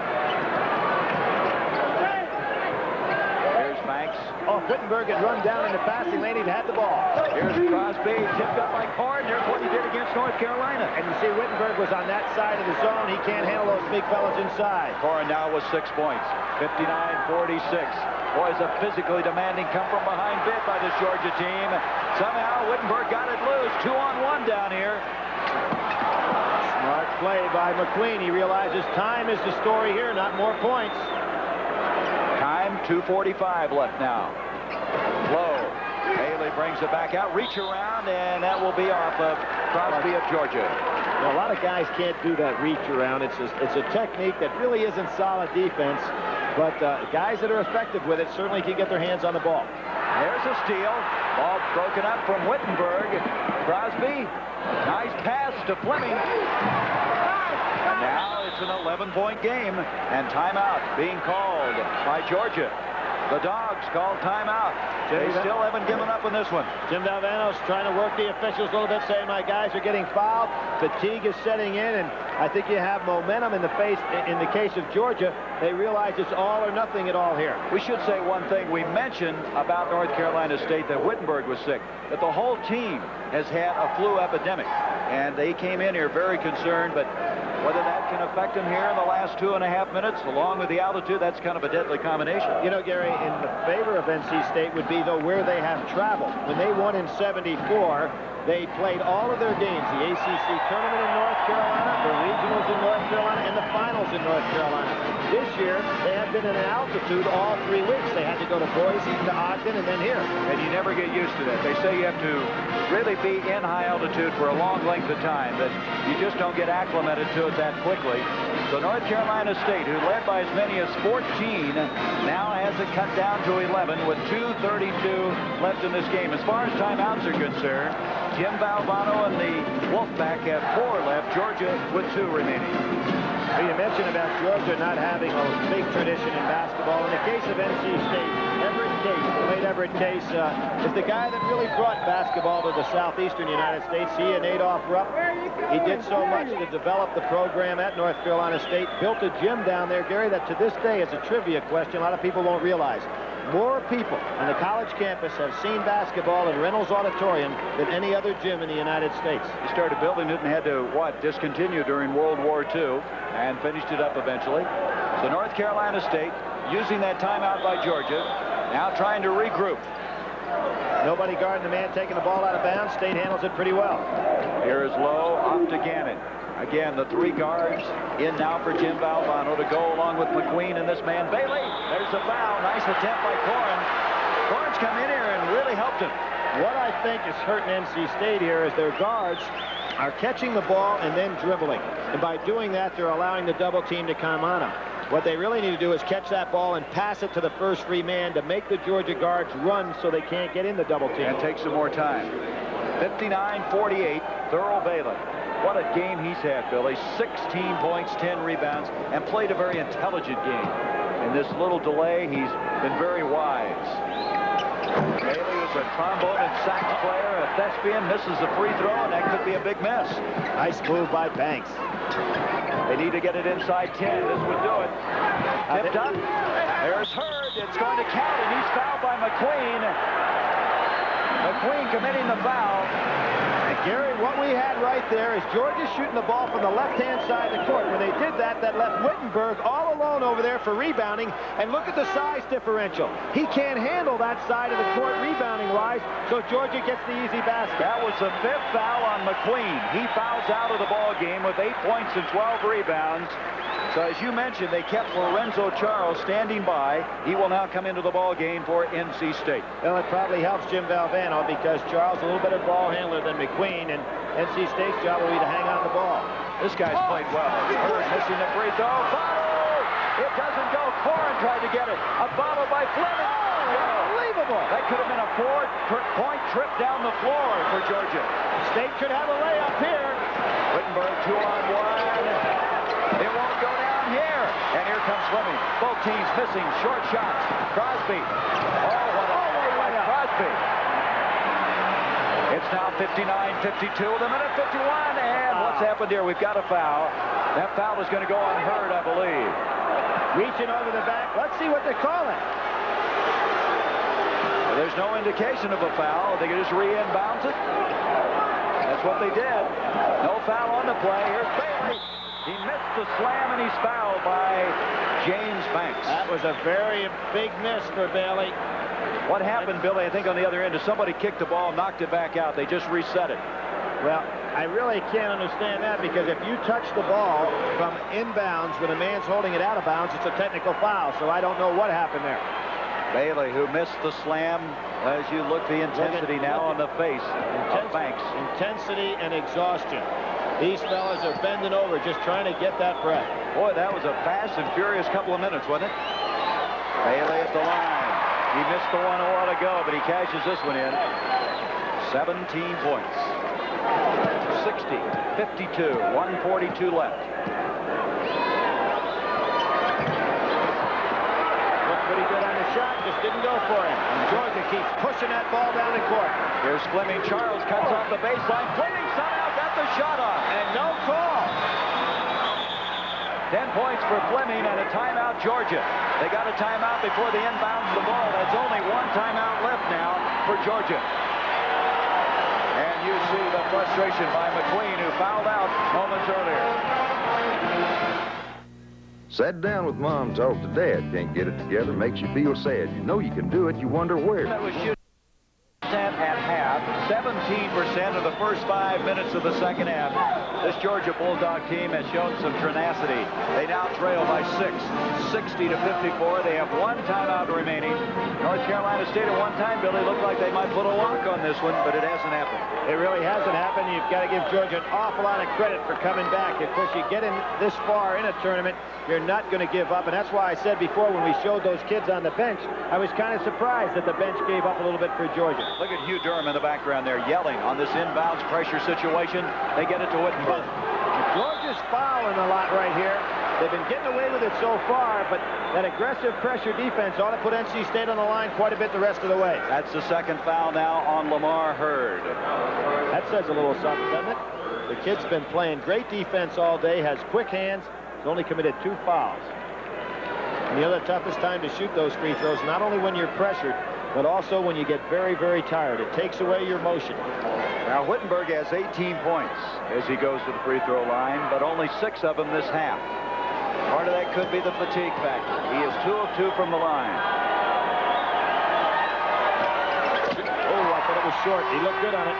There's Banks. Oh, ball. If Wittenberg had run down in the passing lane, he'd had the ball. Here's Crosby, tipped up by Korn. There's what he did against North Carolina. And you see Wittenberg was on that side of the zone. He can't handle those big fellas inside. Korn now with 6 points. 59-46. Boys, a physically demanding come-from-behind bid by this Georgia team. Somehow Wittenberg got it loose. 2-on-1 down here. Smart play by McQueen. He realizes time is the story here, not more points. Time, 2:45 left now. Low. Bailey brings it back out. Reach around, and that will be off of Crosby of Georgia. Well, a lot of guys can't do that reach around. It's a technique that really isn't solid defense. But guys that are effective with it certainly can get their hands on the ball. There's a steal. Ball broken up from Wittenberg. Crosby. Nice pass to Fleming. And now it's an 11-point game. And timeout being called by Georgia. The Dogs called timeout. They still haven't given up on this one. Jim Valvano's trying to work the officials a little bit, saying my guys are getting fouled. Fatigue is setting in, and I think you have momentum in the case of Georgia. They realize it's all or nothing at all here. We should say one thing. We mentioned about North Carolina State that Wittenberg was sick, that the whole team has had a flu epidemic, and they came in here very concerned, but whether that can affect them here in the last 2.5 minutes, along with the altitude, that's kind of a deadly combination. You know, Gary, in the favor of NC State would be, though, where they have traveled. When they won in '74, they played all of their games, the ACC tournament in North Carolina, the regionals in North Carolina, and the finals in North Carolina. This year, they have been in an altitude all 3 weeks. They had to go to Boise, to Ogden, and then here. And you never get used to that. They say you have to really be in high altitude for a long length of time, but you just don't get acclimated to it that quickly. So North Carolina State, who led by as many as 14, now has it cut down to 11 with 2:32 left in this game. As far as timeouts are concerned, Jim Valvano and the Wolfpack have 4 left. Georgia with 2 remaining. Well, you mentioned about Georgia not having a big tradition in basketball. In the case of NC State, Everett Case, the late Everett Case, is the guy that really brought basketball to the southeastern United States. He and Adolph Rupp, he did so much to develop the program at North Carolina State, built a gym down there, Gary, that to this day is a trivia question a lot of people won't realize. More people on the college campus have seen basketball in Reynolds Auditorium than any other gym in the United States. He started building it and had to, discontinue during World War II and finished it up eventually. So North Carolina State using that timeout by Georgia, now trying to regroup. Nobody guarding the man taking the ball out of bounds. State handles it pretty well. Here is Lowe, off to Gannon. Again, the 3 guards in now for Jim Valvano to go along with McQueen and this man Bailey. There's a foul. Nice attempt by Korn. Korn's come in here and really helped him. What I think is hurting NC State here is their guards are catching the ball and then dribbling. And by doing that, they're allowing the double team to come on them. What they really need to do is catch that ball and pass it to the first free man to make the Georgia guards run so they can't get in the double team. And take some more time. 59-48, Thurl Bailey. What a game he's had, Billy. 16 points, 10 rebounds, and played a very intelligent game. In this little delay, he's been very wise. Bailey is a trombone and sax player, a thespian, misses a free throw, and that could be a big miss. Nice move by Banks. They need to get it inside 10. This would do it. Tipped up. There's Hurd. It's going to count, and he's fouled by McQueen. McQueen committing the foul. And Gary, what we had right there is Georgia shooting the ball from the left-hand side of the court. When they did that, that left Wittenberg all alone over there for rebounding. And look at the size differential. He can't handle that side of the court rebounding-wise, so Georgia gets the easy basket. That was the 5th foul on McQueen. He fouls out of the ball game with 8 points and 12 rebounds. So as you mentioned, they kept Lorenzo Charles standing by. He will now come into the ball game for NC State. Well, it probably helps Jim Valvano because Charles is a little better ball handler than McQueen, and NC State's job will be to hang on the ball. This guy's played well. Hurd missing the free throw. Bottle! It doesn't go. Korn tried to get it. A bottle by Fleming. Unbelievable. That could have been a 4-point trip down the floor for Georgia. State should have a layup here. Wittenberg 2-on-1. It won't go down here. And here comes Fleming. Both teams missing short shots. Crosby. Oh, what a play by Crosby. It's now 59-52 with a minute 51. And what's happened here? We've got a foul. That foul is going to go on Hurd, I believe. Reaching over the back. Let's see what they're calling. no indication of a foul. They could just re-inbounds it. That's what they did. No foul on the play. Here's Bailey. He missed the slam, and he's fouled by James Banks. That was a very big miss for Bailey. What happened, Billy, I think on the other end, is somebody kicked the ball, knocked it back out. They just reset it. Well, I really can't understand that, because if you touch the ball from inbounds when a man's holding it out of bounds, it's a technical foul. So I don't know what happened there. Bailey, who missed the slam, as you look the intensity now on the face of Banks. Intensity and exhaustion. These fellas are bending over just trying to get that breath. Boy, that was a fast and furious couple of minutes, wasn't it? Bailey at the line. He missed the one a while ago, but he cashes this one in. 17 points. 60, 52, 142 left. Looked pretty good on the shot, just didn't go for him. And Georgia keeps pushing that ball down the court. Here's Fleming. Charles cuts off the baseline. Fleming somehow got the shot off. And no call. 10 points for Fleming and a timeout, Georgia. They got a timeout before the inbounds the ball. That's only one timeout left now for Georgia. And you see the frustration by McQueen, who fouled out moments earlier. Sat down with mom, talked to dad. Can't get it together, makes you feel sad. You know you can do it, you wonder where. That was shooting at half, 17% of the first 5 minutes of the second half. This Georgia Bulldog team has shown some tenacity. They now trail by 6, 60 to 54. They have one timeout remaining. North Carolina State at one time, Billy, looked like they might put a lock on this one, but it hasn't happened. It really hasn't happened. You've got to give Georgia an awful lot of credit for coming back. Of course, you get in this far in a tournament, you're not going to give up. And that's why I said before, when we showed those kids on the bench, I was kind of surprised that the bench gave up a little bit for Georgia. Look at Hugh Durham in the background there yelling on this inbounds pressure situation. They get it to Wittenberg. Georgia's fouling a lot right here. They've been getting away with it so far, but that aggressive pressure defense ought to put NC State on the line quite a bit the rest of the way. That's the second foul now on Lamar Hurd. That says a little something, doesn't it? The kid's been playing great defense all day, has quick hands, has only committed 2 fouls. And the other toughest time to shoot those free throws, not only when you're pressured, but also when you get very, very tired. It takes away your motion. Now, Wittenberg has 18 points as he goes to the free throw line, but only 6 of them this half. Part of that could be the fatigue factor. He is 2 of 2 from the line. Oh, I thought it was short. He looked good on it.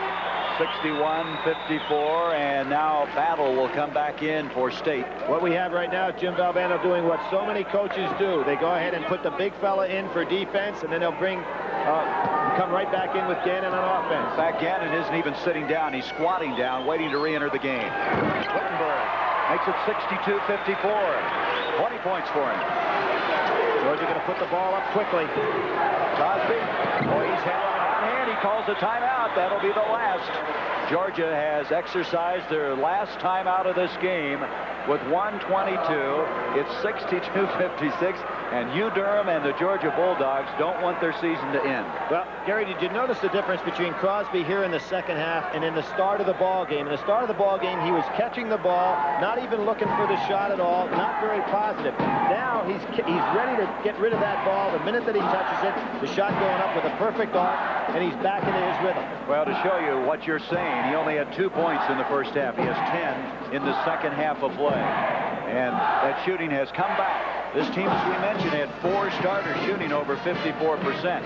61-54, and now Battle will come back in for State. What we have right now, Jim Valvano doing what so many coaches do. They go ahead and put the big fella in for defense, and then they'll come right back in with Gannon on offense. In fact, Gannon isn't even sitting down. He's squatting down, waiting to re-enter the game. Wittenberg makes it 62-54. 20 points for him. Georgia going to put the ball up quickly. Cosby, he's handling it on hand. He calls a timeout. That'll be the last. Georgia has exercised their last timeout of this game with 1:22. It's 62-56, and Hugh Durham and the Georgia Bulldogs don't want their season to end. Well, Gary, did you notice the difference between Crosby here in the second half and in the start of the ball game? In the start of the ball game, he was catching the ball, not even looking for the shot at all, not very positive. Now he's ready to get rid of that ball. The minute that he touches it, the shot going up with a perfect arc, and he's back into his rhythm. Well, to show you what you're saying, he only had 2 points in the first half. He has 10 in the second half of play. And that shooting has come back. This team, as we mentioned, had 4 starters shooting over 54%.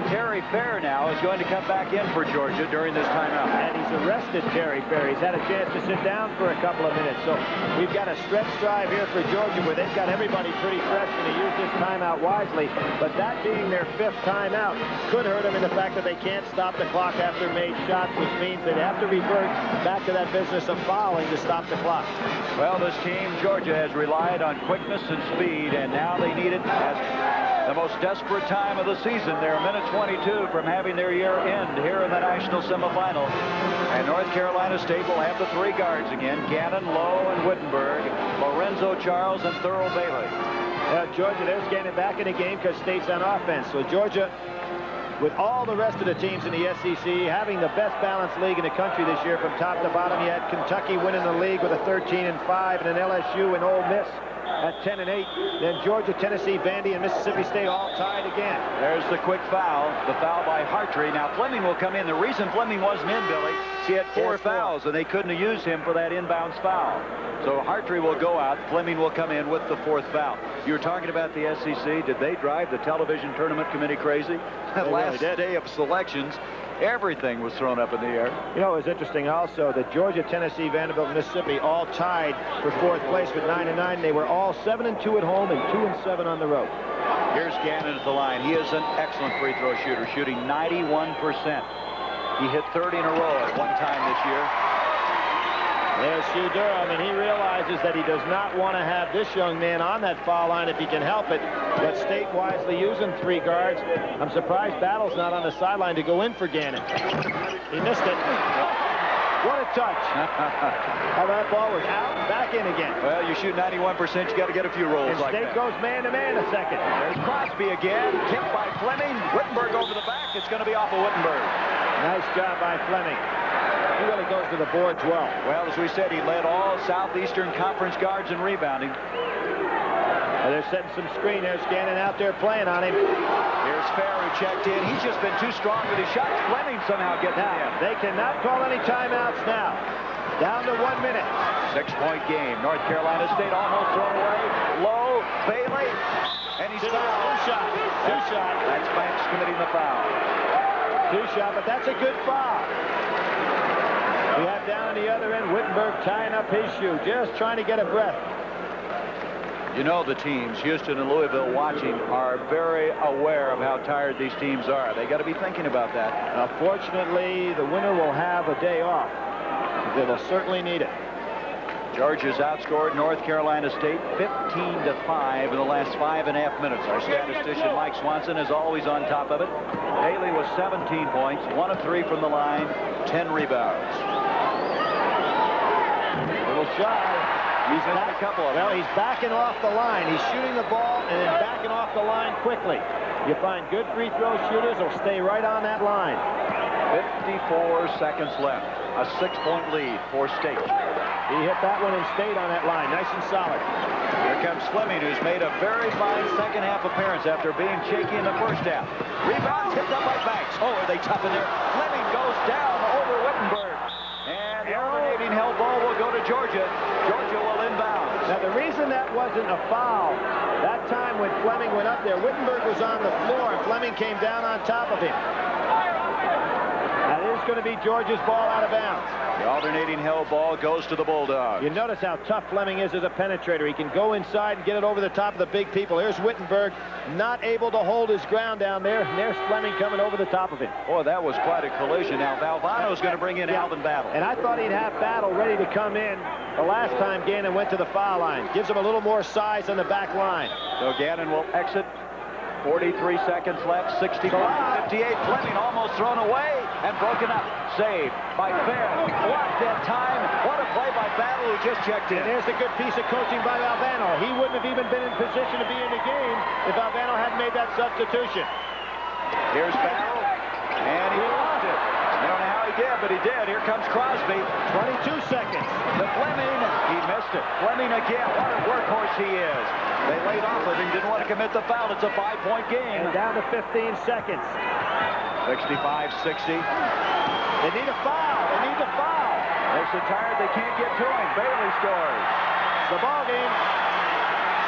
Terry Fair now is going to come back in for Georgia during this timeout. And he's arrested Terry Fair. He's had a chance to sit down for a couple of minutes. So we've got a stretch drive here for Georgia where they've got everybody pretty fresh and to use this timeout wisely. But that being their 5th timeout could hurt them in the fact that they can't stop the clock after made shots, which means they'd have to revert back to that business of fouling to stop the clock. Well, this team, Georgia, has relied on quickness and speed, and now they need it at the most desperate time of the season. They're a minute 22 from having their year end here in the national semifinal. And North Carolina State will have the 3 guards again: Gannon, Lowe, and Wittenberg, Lorenzo Charles, and Thurl Bailey. Georgia, there's Gannon back in the game because State's on offense. So Georgia, with all the rest of the teams in the SEC having the best balanced league in the country this year from top to bottom, you had Kentucky winning the league with a 13-5 and an LSU and Ole Miss at 10-8. Then Georgia, Tennessee, Vandy, and Mississippi State all tied again. There's the quick foul. The foul by Hartree. Now Fleming will come in. The reason Fleming wasn't in, Billy, he had four fouls, and they couldn't have used him for that inbounds foul. So Hartree will go out. Fleming will come in with the fourth foul. You were talking about the SEC. Did they drive the television tournament committee crazy? That last day of selections, everything was thrown up in the air. You know, it was interesting also that Georgia, Tennessee, Vanderbilt, Mississippi all tied for fourth place with 9-9. They were all 7-2 at home and 2-7 on the road. Here's Gannon at the line. He is an excellent free throw shooter, shooting 91%. He hit 30 in a row at one time this year. There's Hugh Durham, and he realizes that he does not want to have this young man on that foul line if he can help it. But State wisely using three guards. I'm surprised Battle's not on the sideline to go in for Gannon. He missed it. What a touch. How that ball was out, back in again. Well, you shoot 91%, you got to get a few rolls and like State that. goes man-to-man a second. There's Crosby again. Kicked by Fleming. Wittenberg over the back. It's going to be off of Wittenberg. Nice job by Fleming. He really goes to the boards well. Well, as we said, he led all Southeastern Conference guards in rebounding. Well, they're setting some screen. There's Gannon out there playing on him. Here's Fair who checked in. He's just been too strong with his shots. Fleming somehow gets it in. They cannot call any timeouts now. Down to 1 minute. 6-point game. North Carolina State almost thrown away. Low, Bailey, and he's fouled. Two shot. That's Banks committing the foul. Two shot, but that's a good foul. We have down on the other end Wittenberg tying up his shoe, just trying to get a breath. You know the teams, Houston and Louisville, watching are very aware of how tired these teams are. They got to be thinking about that. Fortunately, the winner will have a day off. They will certainly need it. Georgia's outscored North Carolina State 15-5 in the last 5.5 minutes. Our statistician Mike Swanson is always on top of it. Haley was 17 points, 1 of 3 from the line, 10 rebounds. Little shy. He's missed a couple of them. Well, he's backing off the line. He's shooting the ball and then backing off the line quickly. You find good free throw shooters will stay right on that line. 54 seconds left. A 6-point lead for State. He hit that one and stayed on that line. Nice and solid. Here comes Fleming, who's made a very fine second-half appearance after being shaky in the first half. Rebound tipped up by Banks. Oh, are they tough in there? Fleming goes down over Wittenberg. And the alternating held ball will go to Georgia. Georgia will inbound. Now, the reason that wasn't a foul, that time when Fleming went up there, Wittenberg was on the floor, and Fleming came down on top of him. That is going to be Georgia's ball out of bounds. The alternating held ball goes to the Bulldogs. You notice how tough Fleming is as a penetrator. He can go inside and get it over the top of the big people. Here's Wittenberg, not able to hold his ground down there. And there's Fleming coming over the top of him. Boy, that was quite a collision. Now, Valvano's going to bring in Alvin Battle. And I thought he'd have Battle ready to come in the last time Gannon went to the foul line. Gives him a little more size on the back line. So Gannon will exit. 43 seconds left, 65, 58. Fleming almost thrown away and broken up. Saved by Fair. Blocked that time. What a play by Battle, who just checked in. And there's a good piece of coaching by Valvano. He wouldn't have even been in position to be in the game if Valvano hadn't made that substitution. Here's Battle, and he lost it. I don't know how he did, but he did. Here comes Crosby. 22 seconds. To Fleming. He missed it. Fleming again. What a workhorse he is. They laid off with him. Didn't want to commit the foul. It's a 5-point game. And down to 15 seconds. 65-60. They need a foul. They need the foul. They're so tired they can't get to him. Bailey scores. It's the ball game.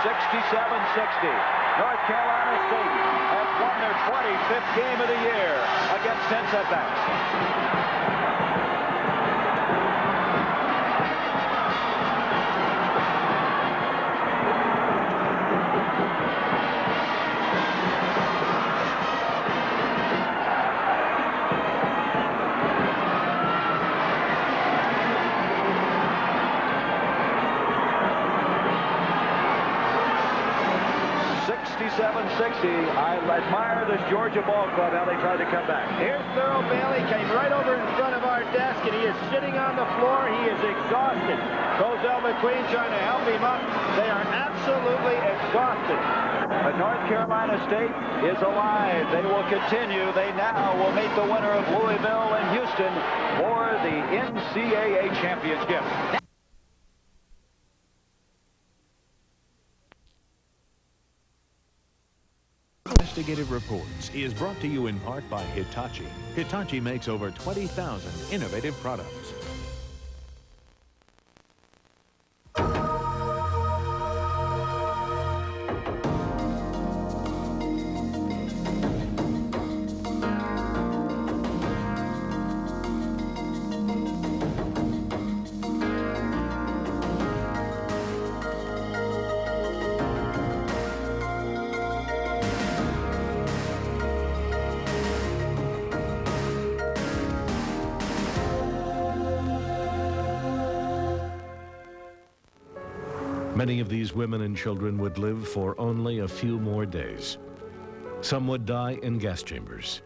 67-60. North Carolina State has won their 25th game of the year against 10 setbacks. 67-60. I admire this Georgia ball club, how they tried to come back. Here's Thurl Bailey, came right over in front of our desk, and he is sitting on the floor. He is exhausted. Cozell McQueen trying to help him up. They are absolutely exhausted. But North Carolina State is alive. They will continue. They now will meet the winner of Louisville and Houston for the NCAA championship. Investigative Reports is brought to you in part by Hitachi. Hitachi makes over 20,000 innovative products. Many of these women and children would live for only a few more days. Some would die in gas chambers.